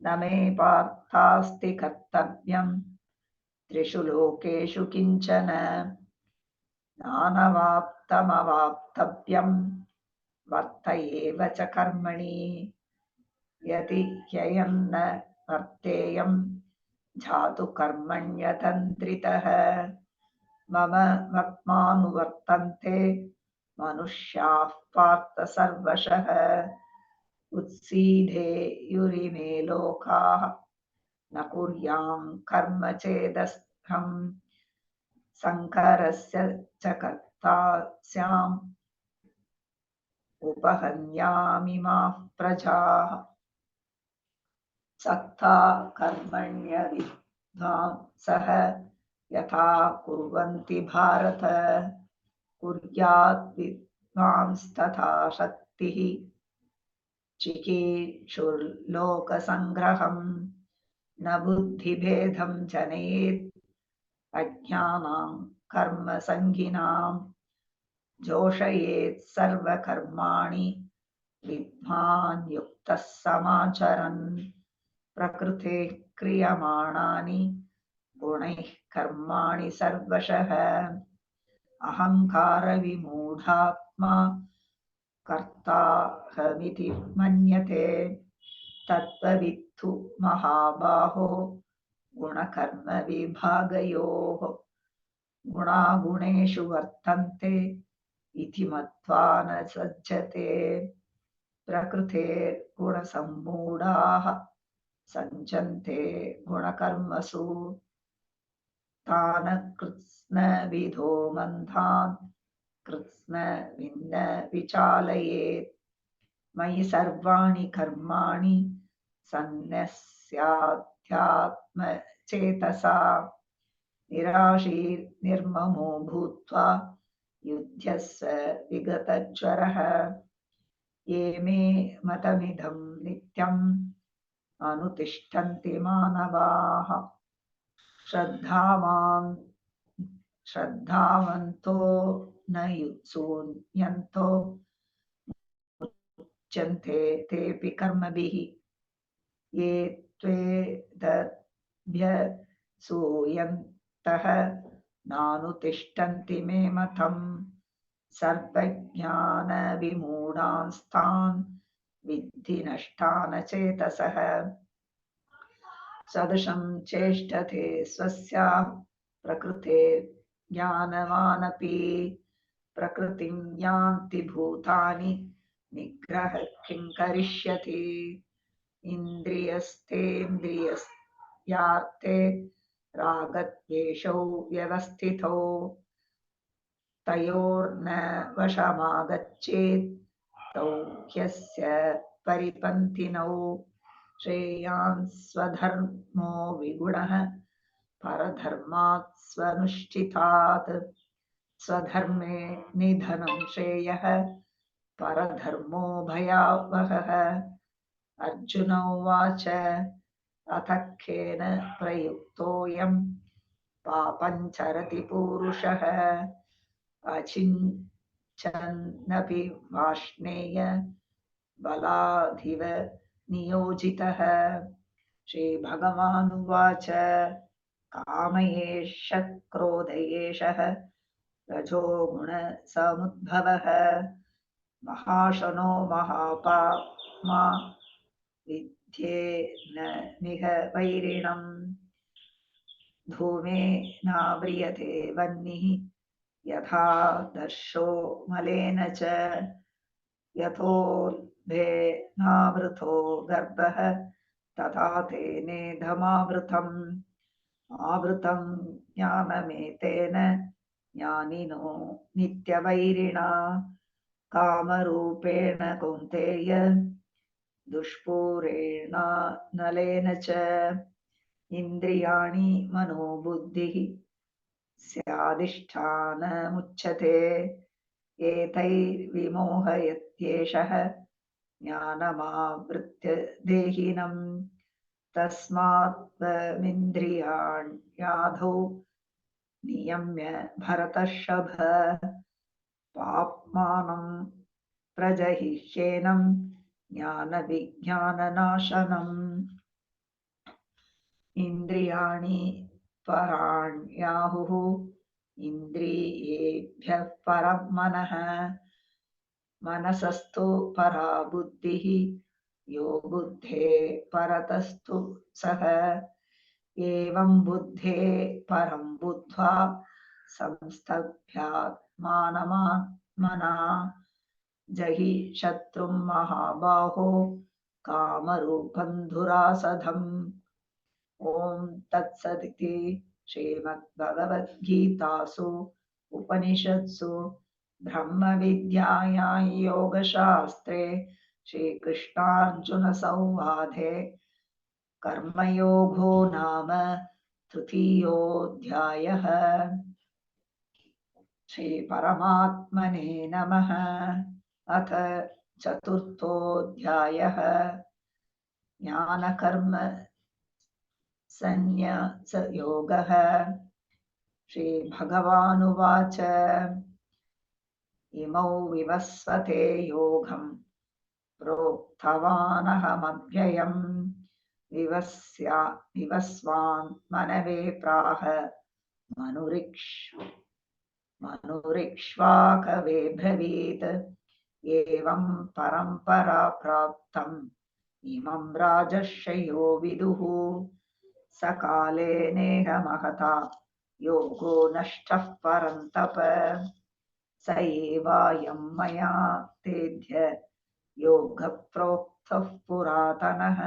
न मे पार्थास्ति कर्तव्यं त्रिषु लोकेषु किञ्चन नानवाप्तमवाप्तव्यं वर्त एव च कर्मणि यदि ह्ययं न वर्तेयं जातु कर्मण्यतन्द्रितः मम वर्त्मानुवर्तन्ते मनुष्याः पार्थ सर्वशः उत्सीदेयुरिमे लोकाः न कुर्यां कर्म चेदहं संकरस्य च कर्ता स्याम् उपहन्यामिमाः प्रजाः सक्ता कर्मण्यविद्वांसः यथा कुर्वन्ति भारत कुर्यात् विद्वांस्तथा शक्तिः चिकीर्षुर्लोकसङ्ग्रहम् न बुद्धिभेदं जनयेत् अज्ञानां कर्मसङ्गिनां जोषयेत् सर्वकर्माणि विद्वान् युक्तः समाचरन् प्रकृतेः क्रियमाणानि गुणैः कर्माणि सर्वशः अहङ्कारविमूढात्मा कर्ताहमिति मन्यते तत्त्ववित्तु महाबाहो गुणकर्मविभागयोः गुणागुणेषु वर्तन्ते इति मत्वा न सज्जते प्रकृतेर्गुणसम्मूढाः सञ्जन्ते गुणकर्मसु तान् कृत्स्नविदो मन्दान् कृत्स्नविन्न विचालयेत् मयि सर्वाणि कर्माणि सन्न्यस्याध्यात्मचेतसा निराशीर्निर्ममो भूत्वा युध्यस्व विगतज्वरः ये मे मतमिदं नित्यम् अनुतिष्ठन्ति मानवाः श्रद्धावन्तो न शून्यन्तो मुच्यन्ते तेऽपि कर्मभिः ये त्वेदभ्यसूयन्तः नानुतिष्ठन्ति मे मतम् सर्वज्ञानविमूढांस्तान् विद्धि नष्टान चेतसः सदृशं चेष्टते स्वस्याः प्रकृतेर्ज्ञानवानपि प्रकृतिं यान्ति भूतानि निग्रहः किं करिष्यति इन्द्रियस्तेन्द्रियार्थे रागद्वेषौ व्यवस्थितौ तयोर्न वशमागच्छेत् तौ ह्यस्य परिपन्थिनौ श्रेयान् स्वधर्मो विगुणः परधर्मात् स्वनुष्ठितात् स्वधर्मे निधनं श्रेयः परधर्मो भयावहः अर्जुन उवाच अथ केन प्रयुक्तोऽयं पापं चरति पूरुषः अचिञ्चन्नपि वाष्णेय बलाधिव नियोजितः श्रीभगवानुवाच कामयेष क्रोधयेषः रजोगुणसमुद्भवः महाशनो महापाप्मा विद्येन मिह वैरिणम् धूमेनाव्रियते वह्निः यथा दर्शो मलेन च यथोल्बेनावृतो गर्भः तथा तेनेदमावृतम् आवृतं ज्ञानमेतेन ज्ञानिनो नित्यवैरिणा कामरूपेण कौन्तेय दुष्पूरेणानलेन च इन्द्रियाणि मनोबुद्धिः स्याधिष्ठानमुच्यते एतैर्विमोहयत्येषः ज्ञानमावृत्य देहिनम् तस्मात्त्वमिन्द्रियाण्याधौ नियम्य भरतर्षभ पाप्मानं प्रजहिष्येनं ज्ञानविज्ञाननाशनम् इन्द्रियाणि पराण्याहुः इन्द्रियेभ्यः परं मनः मनसस्तु परा बुद्धिः यो बुद्धे परतस्तु सः एवं बुद्धे परं बुद्ध्वा संस्तभ्यात्मानमात्मना जहि शत्रुं महाबाहो कामरूपं दुरासधम्। ॐ तत्सदिति श्रीमद्भगवद्गीतासु उपनिषत्सु ब्रह्मविद्यायां योगशास्त्रे श्रीकृष्णार्जुनसंवादे कर्मयोगो नाम तृतीयोऽध्यायः। श्रीपरमात्मने नमः। अथ चतुर्थोऽध्यायः। ज्ञानकर्म संन्यासयोगः। श्रीभगवानुवाच इमौ विवस्वते योगं प्रोक्तवानहमव्ययम् विवस्वान् मनवे प्राह मनुरिक्ष्वाकवे ब्रवीत् एवं परम्परा प्राप्तम् इमं राजर्षयो विदुः सकाले नेह महता योगो नष्टः परन्तप स एवायं मया तेद्य योगः प्रोक्तः पुरातनः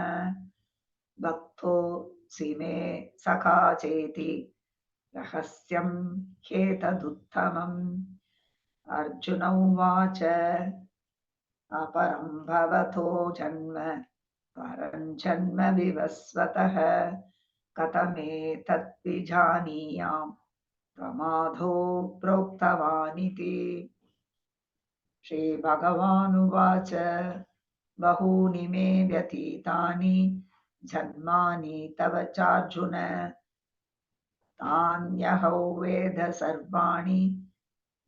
भक्तोऽसि मे सखा चेति रहस्यं ह्येतदुत्तमम्। अर्जुन उवाच अपरं भवतो जन्म परं जन्म विवस्वतः कथमेतत् विजानीयाम् प्रमादो प्रोक्तवानिति। श्रीभगवानुवाच बहूनि मे व्यतीतानि जन्मानि तव चार्जुन तान्यहौ वेद सर्वाणि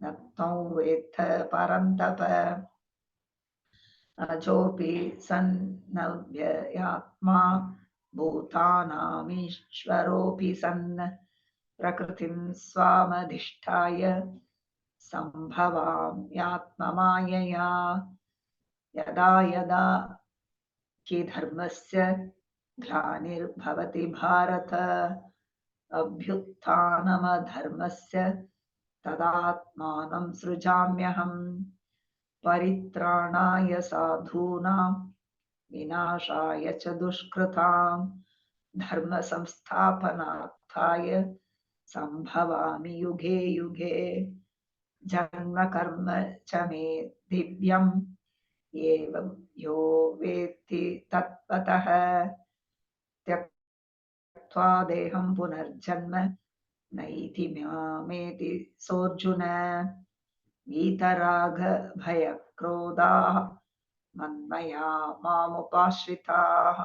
न त्वं वेत्थ परन्तप अजोऽपि सन्नव्ययात्मा भूतानामीश्वरोऽपि सन् प्रकृतिं स्वामधिष्ठाय सम्भवाम्यात्ममायया यदा यदा हि धर्मस्य ग्लानिर्भवति भारत अभ्युत्थानमधर्मस्य तदात्मानं सृजाम्यहम् परित्राणाय साधूनां विनाशाय च दुष्कृतां धर्म संस्थापनार्थाय सम्भवामि युगे युगे जन्म कर्म च मे दिव्यम् एवं यो वेत्ति तत्त्वतः त्यक्त्वा देहं पुनर्जन्म नैति मामेति सोऽर्जुन वीतरागभयक्रोधाः मन्मया मामुपाश्रिताः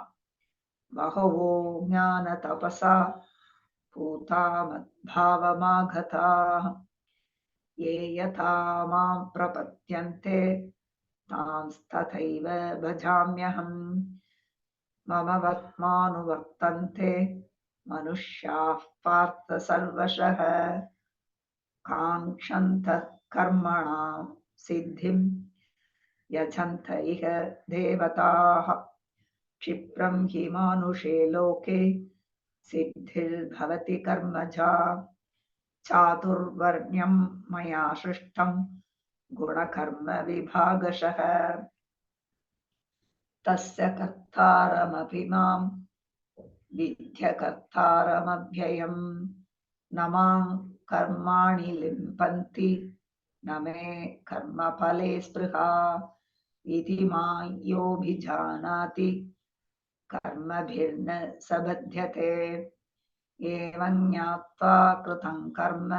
बहवो ज्ञानतपसा पूता मद्भावमागताः ये यथा मां प्रपद्यन्ते तांस्तथैव भजाम्यहम् मम वर्त्मानुवर्तन्ते मनुष्याः पार्थ सर्वशः काङ्क्षन्तः कर्मणां सिद्धिं यजन्त इह देवताः क्षिप्रं हि मानुषे लोके सिद्धिर्भवति कर्मजा चातुर्वर्ण्यं मया सृष्टं गुणकर्म विभागशः तस्य कर्तारमपि मां विद्य कर्तारमव्ययम् न मां कर्माणि लिम्पन्ति न मे कर्मफले स्पृहा इति मां योऽभिजानाति कर्मभिर्न स बध्यते एवं ज्ञात्वा कृतं कर्म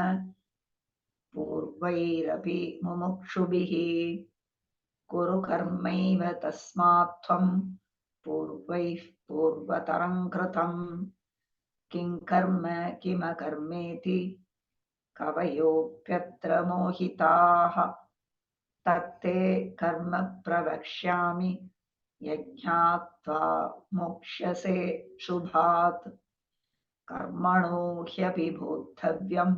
पूर्वैरपि मुमुक्षुभिः कुरु कर्मैव तस्मात् त्वं पूर्वैः पूर्वतरं कृतं किं कर्म किमकर्मेति कवयोऽप्यत्र मोहिताः तत्ते कर्म प्रवक्ष्यामि यज्ञात्वा मोक्ष्यसे शुभात् कर्मणो ह्यपि बोद्धव्यं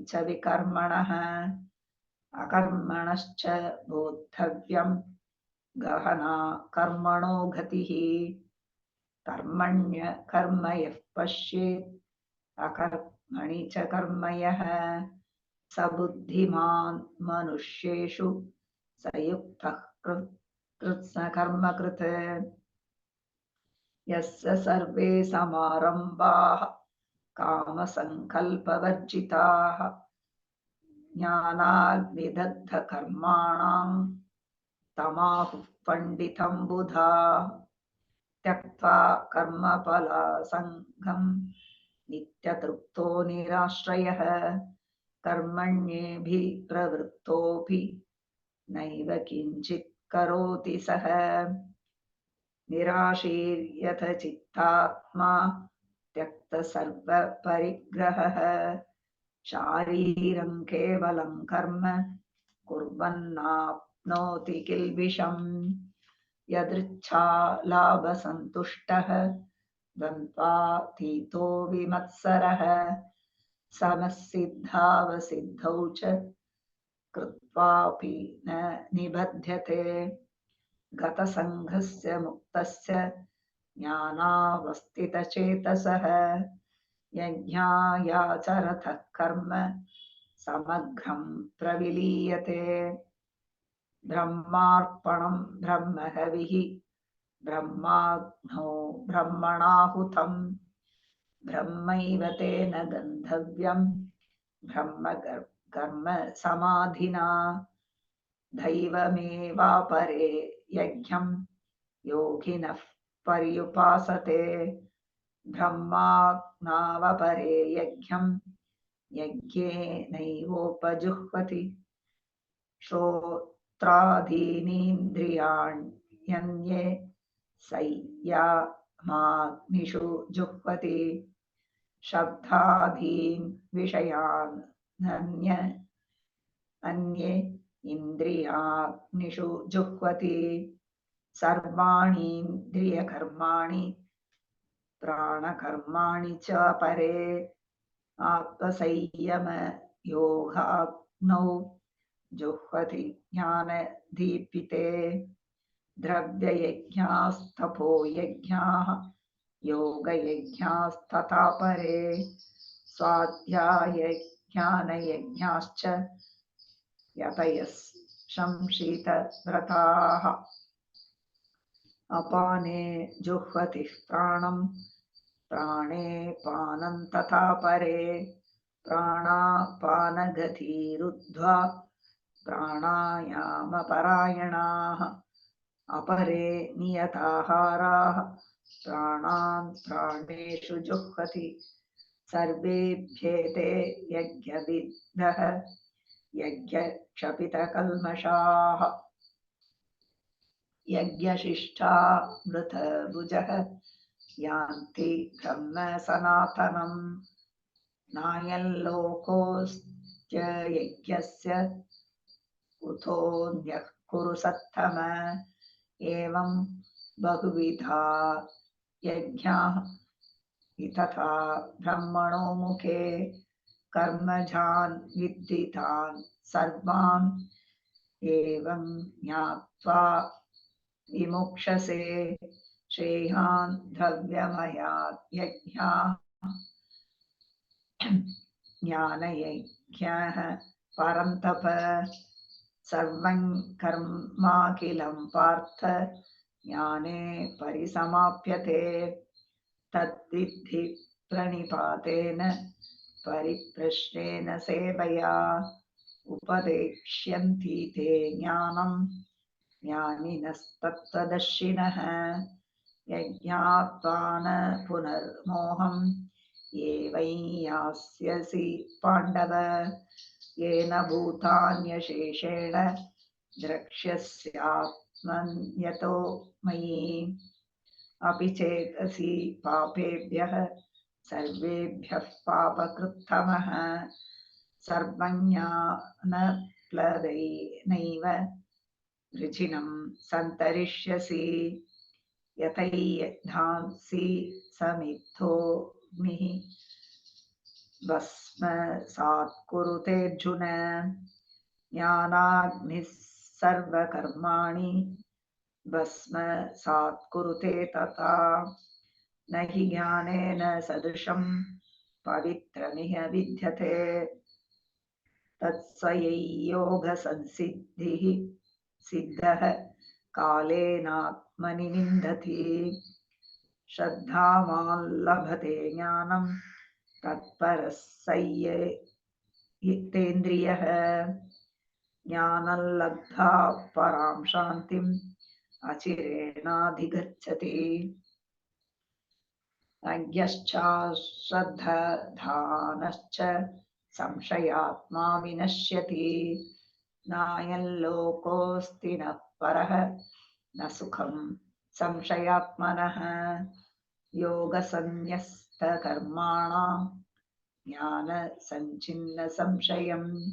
च विकर्मणः अकर्मणश्च बोद्धव्यं गहना कर्मणो गतिः कर्मण्य कर्म यः पश्येत् अकर्मणि च कर्म यः स बुद्धिमान् मनुष्येषु स युक्तः कृत्स्नकर्मकृत् यस्य सर्वे समारम्भाः कामसङ्कल्पवर्जिताः ज्ञानाग्निदग्धकर्माणां तमाहुः पण्डितं बुधाः त्यक्त्वा कर्मफलासङ्गं नित्यतृप्तो निराश्रयः कर्मण्येभिप्रवृत्तोऽपि नैव किञ्चित् करोति सः निराशीर्यथ चित्तात्मा त्यक्तसर्वपरिग्रहः शारीरं केवलं कर्म कुर्वन्नाप्नोति किल्बिषम् यदृच्छालाभसन्तुष्टः द्वन्द्वातीतो विमत्सरः समसिद्धावसिद्धौ च कृत्वापि न निबध्यते गतसङ्घस्य मुक्तस्य ज्ञानावस्थितचेतसः यज्ञायाचरतः कर्म समग्रं प्रविलीयते ब्रह्मार्पणं ब्रह्महविः ब्रह्माग्नौ ब्रह्मणाहुतं ब्रह्मैव तेन गन्धव्यं ब्रह्म कर्म समाधिना दैवमेवापरे यज्ञं योगिनः पर्युपासते ब्रह्माज्ञावपरे यज्ञं यज्ञेनैवोपजुह्वति श्रोत्रादीनीन्द्रियाण्यन्ये संयमाग्निषु जुह्वति शब्दादीन् विषयान् अन्ये इन्द्रियाग्निषु जुह्वति सर्वाणीन्द्रियकर्माणि प्राणकर्माणि च परे आत्मसंयमयोगाग्नौ जुह्वति ज्ञानदीपिते द्रव्ययज्ञास्तपो यज्ञाः योगयज्ञास्तथा परे स्वाध्यायज्ञानयज्ञाश्च यतयः संशीतव्रताः अपाने जुह्वति प्राणं प्राणे पानं तथा परे प्राणापानगतिरुद्ध्वा प्राणायामपरायणाः अपरे नियताहाराः प्राणान् प्राणेषु जुह्वति सर्वेभ्येते यज्ञविद्धः यज्ञक्षपितकल्मषाः यज्ञशिष्टामृतभुजः यान्ति ब्रह्म सनातनम् नायल्लोकोऽस्त्य यज्ञस्य कुतोऽन्यः कुरु सत्तम एवं बहुविधा यज्ञाः तथा ब्रह्मणो मुखे कर्मजान् विद्धितान् सर्वान् एवं ज्ञात्वा विमुक्षसे श्रेयान् द्रव्यमयात् यज्ञाः ज्ञानयज्ञः परन्तप सर्वं कर्माखिलं पार्थ ज्ञाने परिसमाप्यते तद्विद्धि प्रणिपातेन परिप्रश्नेन सेवया उपदेक्ष्यन्ति ते ज्ञानं ज्ञानिनस्तत्त्वदर्शिनः यज्ञात्वान पुनर्मोहम् एवं यास्यसि पाण्डव येन भूतान्यशेषेण द्रक्ष्यस्यात्मन्यतो मयि अपि चेतसि पापेभ्यः सर्वेभ्यः पापकृत्तमः सर्वं ज्ञानप्लवेनैव वृजिनं सन्तरिष्यसि यतैधांसि समिद्धोऽग्निः भस्मसात् कुरुतेऽर्जुन ज्ञानाग्निः सर्वकर्माणि भस्मसात् कुरुते तथा। न हि ज्ञानेन सदृशं पवित्रमिह विद्यते। तत्स्वयोगसंसिद्धिः सिद्धः कालेनात्मनि विन्दति। श्रद्धावान् लभते ज्ञानं तत्परः संयतेन्द्रियः। ज्ञानं लब्ध्वा परां शान्तिम् अचिरेणाधिगच्छति। अज्ञश्च श्रद्धधानश्च संशयात्मा विनश्यति। नायं लोकोऽस्ति न परः न सुखं संशयात्मनः। योगसन्न्यस्तकर्माणां ज्ञानसञ्छिन्नसंशयम्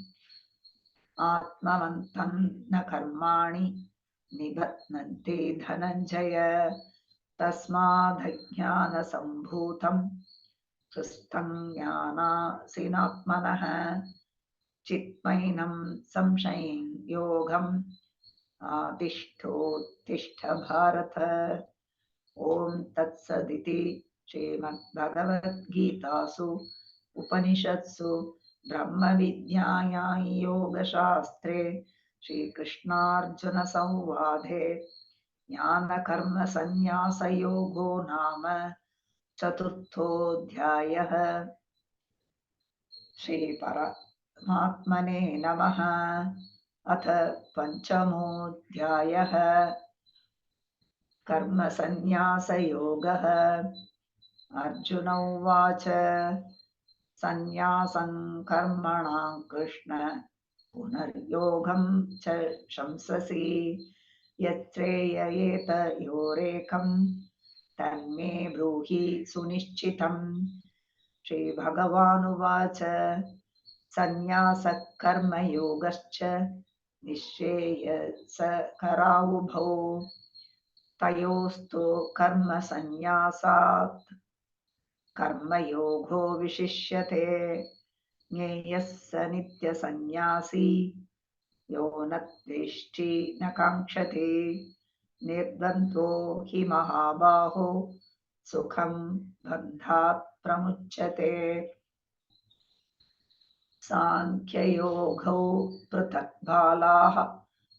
आत्मवन्तं न कर्माणि निबध्नन्ति धनञ्जय। तस्मादज्ञानसम्भूतं हृस्थं ज्ञानासीनात्मनः। चित्मैनं संशयं योगम् आदिष्ठोत्तिष्ठ भारत। ॐ तत्सदिति श्रीमद्भगवद्गीतासु उपनिषत्सु ब्रह्मविद्यायां योगशास्त्रे श्रीकृष्णार्जुनसंवादे ज्ञानकर्मसन्न्यासयोगो नाम चतुर्थोऽध्यायः। श्रीपरमात्मने नमः। अथ पञ्चमोऽध्यायः। कर्मसन्न्यासयोगः। अर्जुन उवाच सन्न्यासं कर्मणां कृष्ण पुनर्योगं च शंससि। यच्छ्रेययेतयोरेकं तन्मे ब्रूहि सुनिश्चितम्। श्रीभगवानुवाच सन्न्यासः कर्मयोगश्च निःश्रेयसकरावुभौ। तयोस्तु कर्मसन्न्यासात् कर्मयोगो विशिष्यते। ज्ञेयः स नित्यसन्न्यासी यो न द्वेष्टि न काङ्क्षति। निर्द्वन्द्वो हि महाबाहो सुखं बन्धात् प्रमुच्यते। साङ्ख्ययोगौ पृथक् बालाः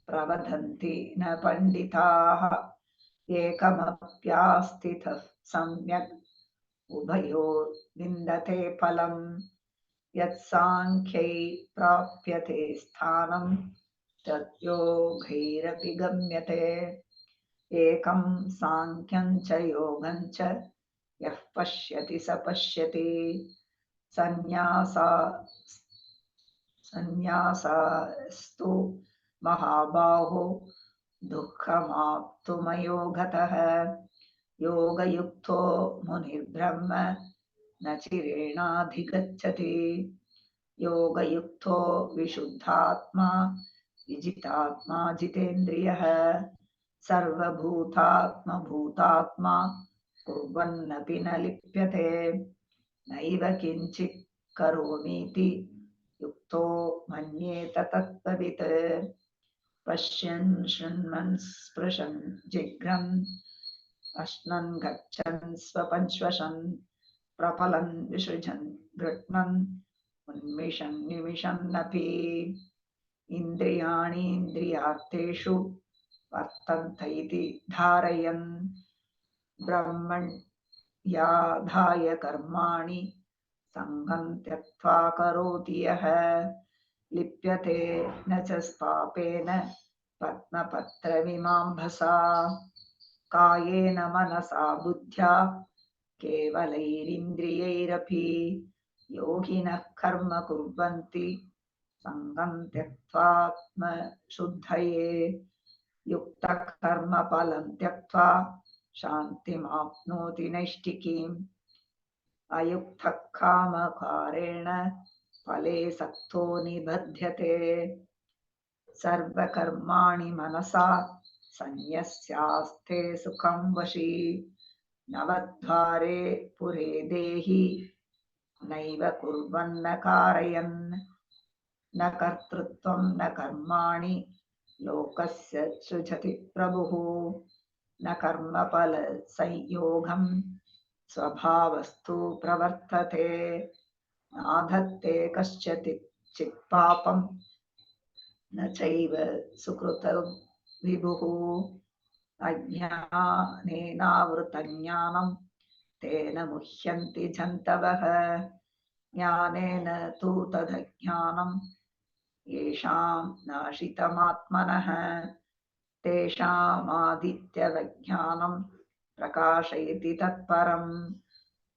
प्रवदन्ति न पण्डिताः। एकमप्यास्थितः सम्यक् उभयोर् विन्दते फलम्। यत्साङ्ख्यै प्राप्यते स्थानं तद्योगैरपि गम्यते। एकं साङ्ख्यं च योगं च यः पश्यति स पश्यति। सन्न्यासास्तु महाबाहो दुःखमाप्तुमयो गतः। योगयुक्तो मुनिर्ब्रह्म न चिरेणाधिगच्छति। योगयुक्तो विशुद्धात्मा विजितात्मा जितेन्द्रियः। सर्वभूतात्मभूतात्मा कुर्वन्नपि न लिप्यते। नैव किञ्चित् करोमीति युक्तो मन्येत तत्त्ववित्। पश्यन् शृण्वन् स्पृशन् जिघ्रन् अश्नन् गच्छन् स्वपन् श्वसन् प्रफलन् विसृजन् गृह्णन् उन्मिषन् निमिषन्नपि। इन्द्रियाणीन्द्रियार्थेषु वर्तन्त इति धारयन् ब्रह्मण्याधाय कर्माणि सङ्गं त्यक्त्वा करोति यः। लिप्यते न च पापेन पद्मपत्रविमाम्भसा। कायेन मनसा बुद्ध्या केवलैरिन्द्रियैरपि योगिनः कर्म कुर्वन्ति सङ्गं त्यक्त्वात्मशुद्धये। युक्तः कर्मफलं त्यक्त्वा शान्तिमाप्नोति नैष्ठिकीम्। अयुक्तः कामकारेण फले सक्तो निबध्यते। सर्वकर्माणि मनसा सन्न्यस्यास्ते सुखं वशी। नवद्वारे पुरे देहि नैव कुर्वन्न कारयन्। न कर्तृत्वं न कर्माणि लोकस्य सृजति प्रभुः न कर्मफलसंयोगं स्वभावस्तु प्रवर्तते नाधत्ते कश्चित् पापं न चैव सुकृतं विभुः अज्ञानेनावृतं ज्ञानं तेन मुह्यन्ति जन्तवः ज्ञानेन तु तदज्ञानं येषां नाशितमात्मनः तेषामादित्यवज्ञानं प्रकाशयति तत्परं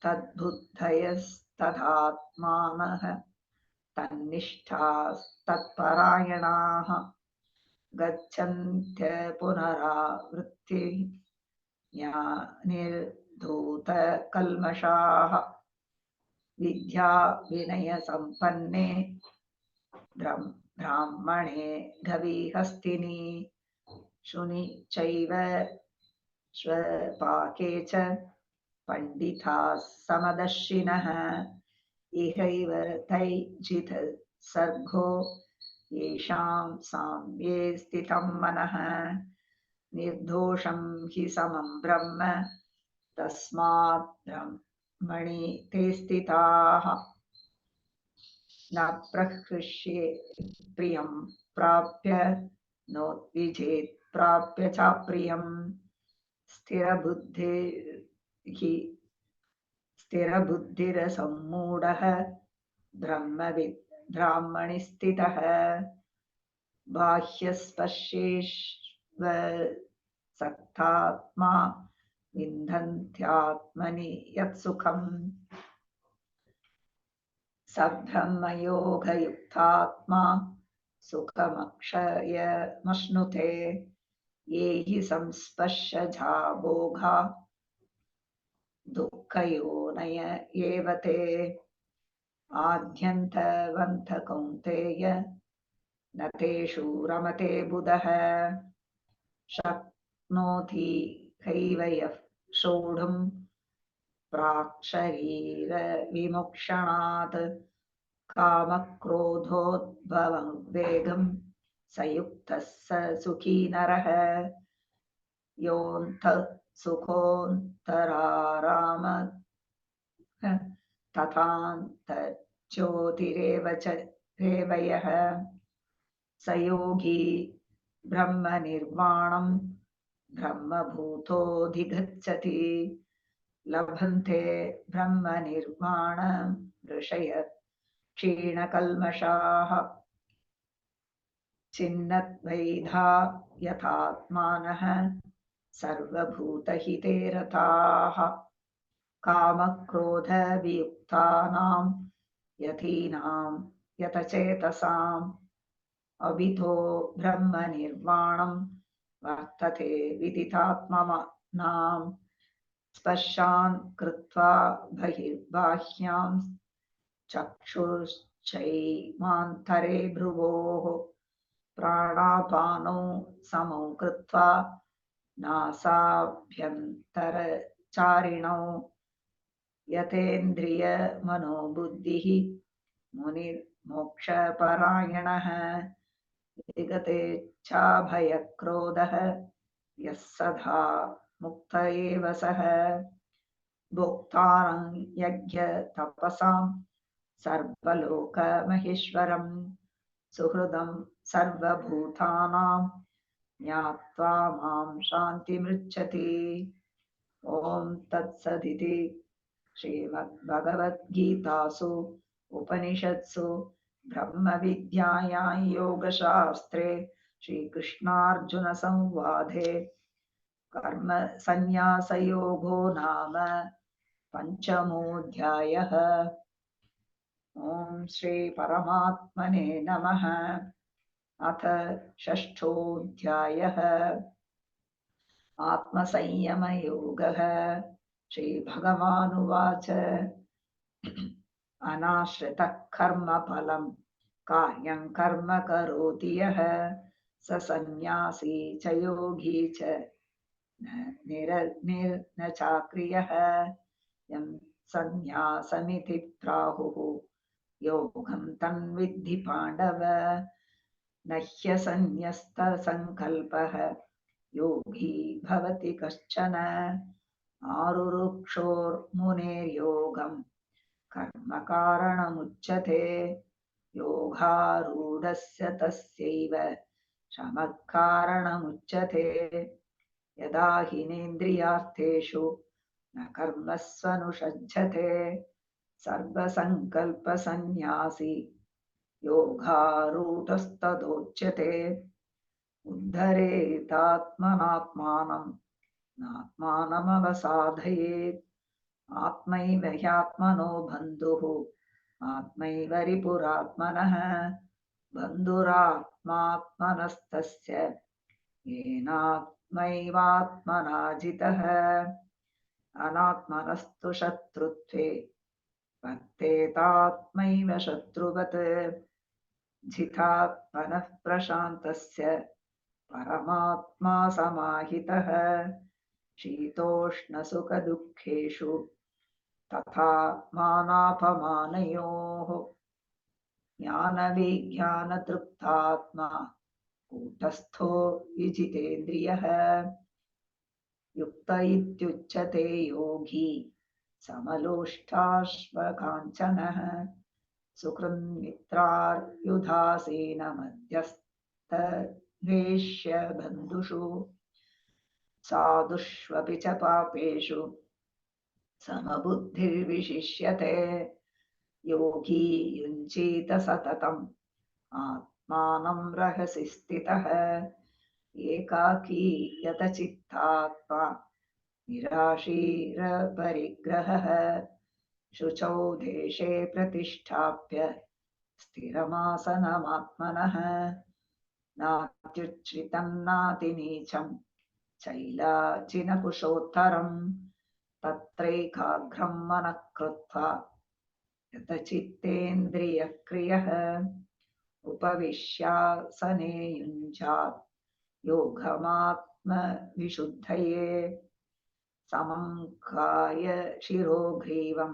तद्बुद्धयस्तदात्मानः तन्निष्ठास्तत्परायणाः गच्छन्त्य पुनरावृत्ति निर्धूतकल्मषाः विद्या विनयसम्पन्ने ब्राह्मणे गविहस्तिनि शुनि चैव स्वपाके च पण्डिताः समदर्शिनः इहैव तैजित सर्गो येषां साम्ये स्थितं मनः निर्दोषं हि समं ब्रह्म तस्मात् ब्रह्मणि ते स्थिताः न प्रहृष्ये प्रियं प्राप्य नोद्विजेत् प्राप्य चाप्रियं स्थिरबुद्धिरसम्मूढः ब्रह्मविद् ब्राह्मणि स्थितः बाह्यस्पर्शेष्वसक्तात्मा विन्दन्त्यात्मनि यत्सुखम् स ब्रह्मयोगयुक्तात्मा सुखमक्षयमश्नुते ये हि संस्पर्शजा भोगा दुःखयोनय एव ते आद्यन्तवन्त कौन्तेय न तेषु रमते बुधः शक्नोति हैव यः सोढुं प्राक्शरीरविमोक्षणात् कामक्रोधोद्भवं वेगं स युक्तः स सुखी नरः योऽन्तः सुखोऽन्तराराम तथान्तर्ज्योतिरेव च रेवयः स योगी ब्रह्मनिर्वाणं ब्रह्मभूतोऽधिगच्छति लभन्ते ब्रह्मनिर्वाणं ऋषयः क्षीणकल्मषाः छिन्नद्वैधा यथात्मानः सर्वभूतहिते रताः कामक्रोधवियुक्तानां यतीनां यतचेतसाम् अभितो ब्रह्मनिर्वाणं वर्तते विदितात्मनां स्पर्शान् कृत्वा बहिर्बाह्यां चक्षुश्चैवान्तरे भ्रुवोः प्राणापानौ समौ कृत्वा नासाभ्यन्तरचारिणौ यतेन्द्रियमनोबुद्धिः मुनिर्मोक्षपरायणः विगतेच्छाभयक्रोधः यः सदा मुक्त एव सः भोक्तारं यज्ञतपसां सर्वलोकमहेश्वरं सुहृदं सर्वभूतानां ज्ञात्वा मां शान्तिमृच्छति ॐ तत्सदिति श्रीमद्भगवद्गीतासु उपनिषत्सु ब्रह्मविद्यायां योगशास्त्रे श्रीकृष्णार्जुनसंवादे कर्मसन्न्यासयोगो नाम पञ्चमोऽध्यायः। ॐ श्रीपरमात्मने नमः। अथ षष्ठोऽध्यायः आत्मसंयमयोगः। श्रीभगवानुवाच अनाश्रितः कर्मफलं कार्यं कर्म करोति यः स सन्न्यासी च योगी च निरग्निर्न चाक्रियः यं सन्न्यासमिति प्राहुः योगं तन्विद्धि पाण्डव न ह्यसन्न्यस्तसङ्कल्पः योगी भवति कश्चन आरुरुक्षोर्मुनेर्योगं कर्म कारणमुच्यते योगारूढस्य तस्यैव शमः कारणमुच्यते यदा हिनेन्द्रियार्थेषु न कर्मस्वनुषज्जते सर्वसङ्कल्पसन्न्यासी योगारूढस्तदोच्यते उद्धरेतात्मनात्मानं नात्मानमवसाधयेत् आत्मैव ह्यात्मनो बन्धुः आत्मैव रिपुरात्मनः बन्धुरात्मात्मनस्तस्य येनात्मैवात्मना जितः अनात्मनस्तु शत्रुत्वे वर्तेतात्मैव शत्रुवत् जितात्मनः प्रशान्तस्य परमात्मा समाहितः शीतोष्णसुखदुःखेषु तथा मानापमानयोः ज्ञानविज्ञानतृप्तात्मा कूटस्थो विजितेन्द्रियः युक्त इत्युच्यते योगी समलोष्टाश्वकाञ्चनः सुकृन्मित्रार्युदासीन मध्यस्थद्वेष्य बन्धुषु साधुष्वपि च पापेषु समबुद्धिर्विशिष्यते योगी युञ्जीत सततम् आत्मानं रहसि स्थितः एकाकी यतचित्तात्मा निराशीरपरिग्रहः शुचौ देशे प्रतिष्ठाप्य स्थिरमासनमात्मनः नात्युच्छ्रितं नातिनीचं चैलाजिनकुशोत्तरं तत्रैकाग्रं मनः कृत्वा यतचित्तेन्द्रियक्रियः उपविश्यासने युञ्जात् योगमात्मविशुद्धये समं काय शिरोग्रीवं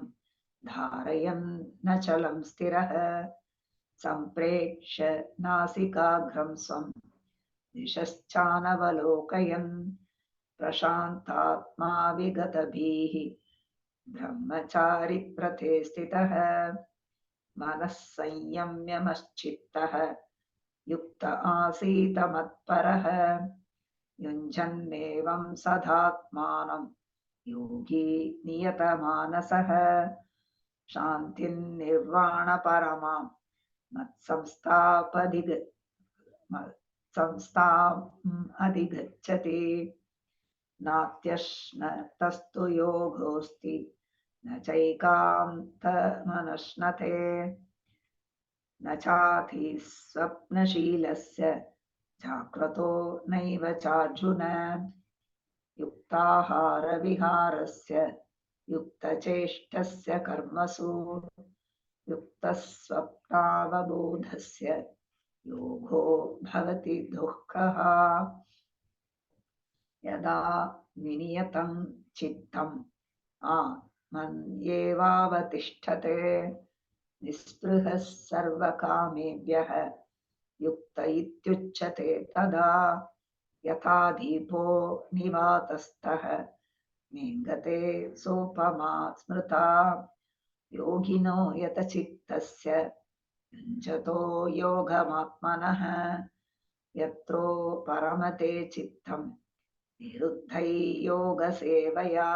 धारयन्नचलं स्थिरः सम्प्रेक्ष्य नासिकाग्रं स्वं दिशश्चानवलोकयन् प्रशान्तात्मा विगतभिः ब्रह्मचारिव्रते स्थितः मनः संयम्यमश्चित्तः युक्त आसीत मत्परः युञ्जन्नेवं सदात्मानं योगी नियतमानसः शान्तिर्निर्वाणपरमां मत्संस्थामधिगच्छति नात्यश्नतस्तु योगोऽस्ति न चैकान्तमनश्नते न चाति स्वप्नशीलस्य जाग्रतो नैव चार्जुन युक्ताहारविहारस्य युक्तचेष्टस्य कर्मसु युक्तस्वप्नावबोधस्य योगो भवति दुःखः यदा विनियतं चित्तम् आत्मन्येवावतिष्ठते निःस्पृहः सर्वकामेभ्यः युक्त इत्युच्यते तदा यथा दीपो निवातस्थः नेङ्गते सोपमा स्मृता योगिनो यतचित्तस्य युञ्जतो योगमात्मनः यत्रो परमते चित्तं निरुद्धै योगसेवया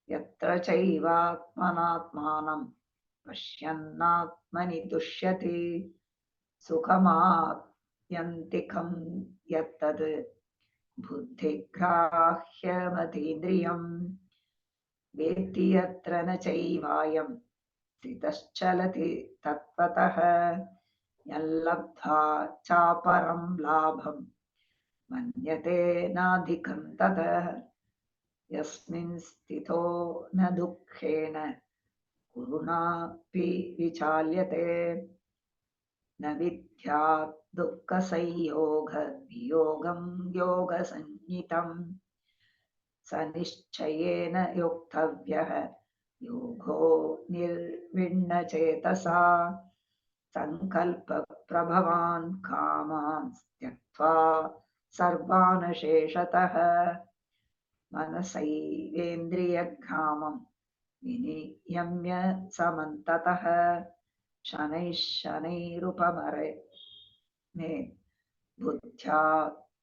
यत्र चैवात्मनात्मानं पश्यन्नात्मनि तुष्यति सुखमात्यन्तिकं यत्तद् बुद्धिग्राह्यमतीन्द्रियं वेत्ति यत्र न चैवायं स्थितश्चलति तत्त्वतः यल्लब्ध्वा चापरं लाभं मन्यते नाधिकं ततः यस्मिन् स्थितो न दुःखेन कुरुणापि विचाल्यते न विद्यात् दुःखसंयोगवियोगं योगसंज्ञितं स निश्चयेन योक्तव्यः योगो निर्विण्णचेतसा सङ्कल्पप्रभवान् कामान् त्यक्त्वा सर्वान् शेषतः मनसैवेन्द्रियग्रामं विनियम्य समन्ततः शनैः शनैरुपमरे मे बुद्ध्या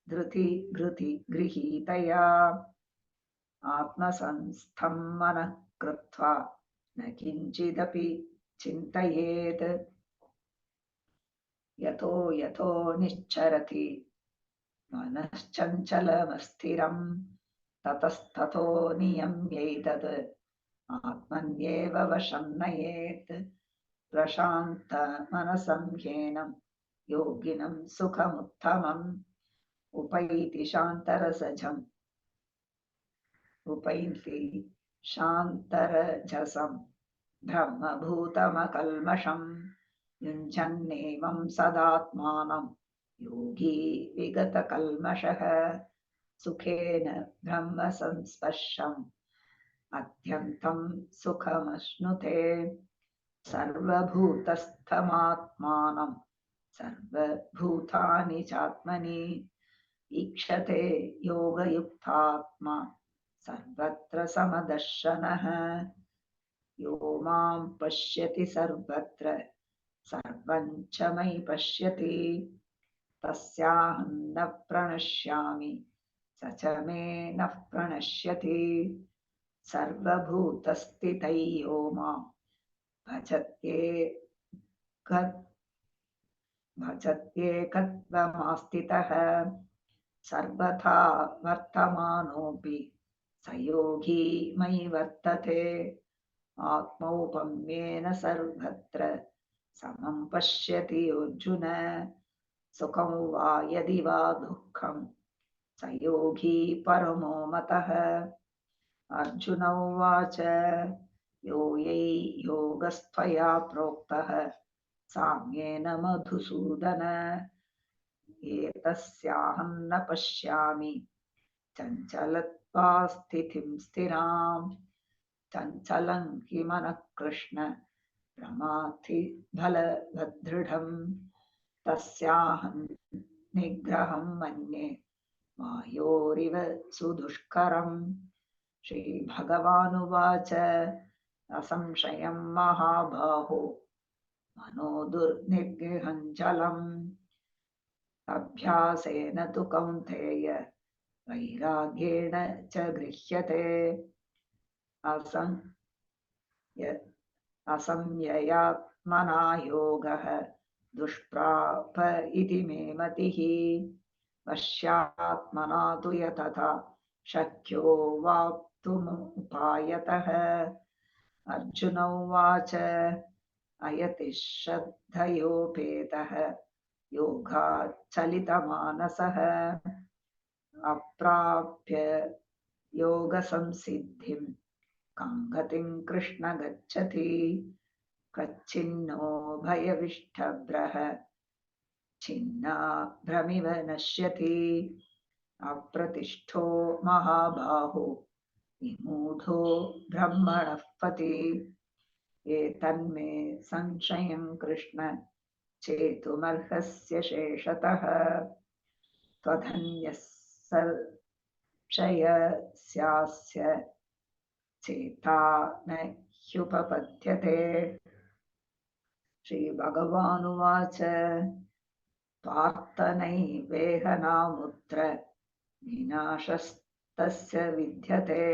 गृहीतया आत्मसंस्थं मनः कृत्वा न किञ्चिदपि चिन्तयेत् यतो यतो निश्चरति मनश्चञ्चलमस्थिरं ततस्ततो नियम्यैतद् आत्मन्येव वशं नयेत् प्रशान्तमनसं ह्येनं योगिनं सुखमुत्तमम् उपैति शान्तरजसं ब्रह्मभूतमकल्मषं युञ्जन्नेवं सदात्मानं योगी विगतकल्मषः सुखेन ब्रह्मसंस्पर्शम् अत्यन्तं सुखमश्नुते सर्वभूतस्थमात्मानं सर्वभूतानि चात्मनि ईक्षते योगयुक्तात्मा सर्वत्र समदर्शनः यो मां पश्यति सर्वत्र सर्वं च मयि पश्यति तस्याहं न प्रणश्यामि स च मे न प्रणश्यति सर्वभूतस्थितै यो मां भजत्येकत्वमास्थितः सर्वथा वर्तमानोऽपि स योगी मयि वर्तते आत्मौपम्येन सर्वत्र समं पश्यति अर्जुन सुखं वा यदि वा दुःखं स योगी परमो मतः अर्जुन उवाच योऽयై योगस्त्वया प्रोक्तः साम्येन मधुसूदन एतस्याहं न पश्यामि चञ्चलत्वा स्थितिं स्थिरां चञ्चलं हि मनः कृष्ण प्रमाथि बलवदृढम् तस्याहं निग्रहं मन्ये मायोरिव सुदुष्करम् श्रीभगवानुवाच असंशयं महाबाहो मनो दुर्निग्रहं चलम् अभ्यासेन तु कौन्तेय वैराग्येण च गृह्यते असंययात्मना योगः दुष्प्राप इति मे मतिः वश्यात्मना तु यतता शक्यो वाप्तुमुपायतः अर्जुन उवाच अयति श्रद्धयोपेतः योगाच्चलितमानसः अप्राप्य योगसंसिद्धिं कां गतिं कृष्ण गच्छति कच्छिन्नो भयविष्टभ्रः छिन्नाभ्रमिव नश्यति अप्रतिष्ठो महाबाहो विमूढो ब्रह्मणः पथि एतन्मे संशयं कृष्ण चेतुमर्हस्य शेषतः त्वधन्यः संशयस्यास्य चेता न ह्युपपद्यते श्रीभगवानुवाच पार्थ नैवेह नामुत्र विनाशस्तस्य विद्यते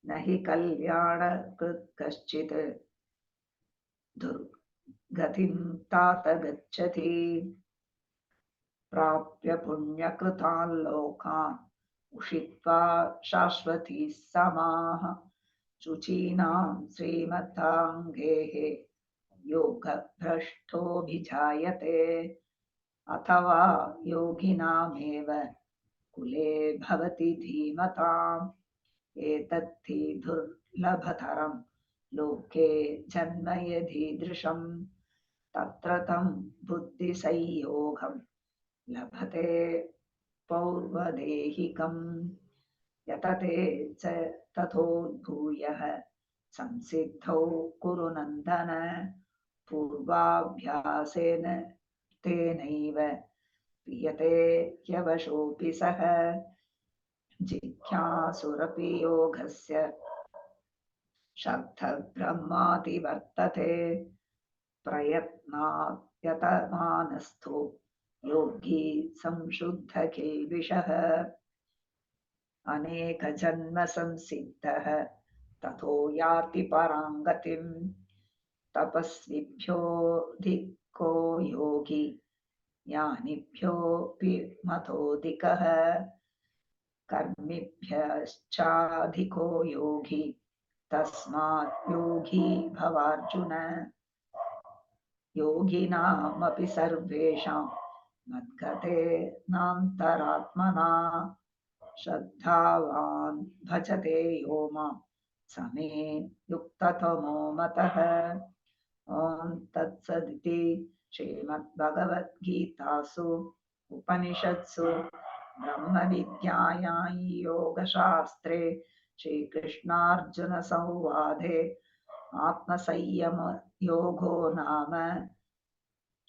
न हि कल्याणकृत् कश्चित् दुर्गतिं तात गच्छति प्राप्य पुण्यकृतान् लोकान् उषित्वा शाश्वती समाः शुचीनां श्रीमताङ्गेः योगभ्रष्टोऽभिजायते अथवा योगिनामेव कुले भवति धीमताम् एतद्धि दुर्लभतरं लोके जन्म यदीदृशं तत्र तं बुद्धिसंयोगं लभते पौर्वदेहिकम् यतते च ततोद्भूयः संसिद्धौ कुरु नन्दन पूर्वाभ्यासेन तेनैव क्रियते ह्यवशोऽपि सः जिज्ञासुरपि योगस्य शब्दब्रह्माति वर्तते प्रयत्नात्यतमानस्थो योगी संशुद्धकिल्बिषः अनेकजन्म संसिद्धः ततो याति परां गतिम् तपस्विभ्योऽधिको योगी ज्ञानिभ्योऽपि मतोऽधिकः कर्मिभ्यश्चाधिको योगी तस्मात् योगी भवार्जुन योगिनामपि सर्वेषां मद्गतेनान्तरात्मना श्रद्धावान् भजते यो मां समे युक्ततमो मतः ॐ तत्सदिति श्रीमद्भगवद्गीतासु उपनिषत्सु ब्रह्मविद्यायां योगशास्त्रे श्रीकृष्णार्जुनसंवादे आत्मसंयमयोगो नाम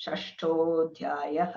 षष्ठोऽध्यायः।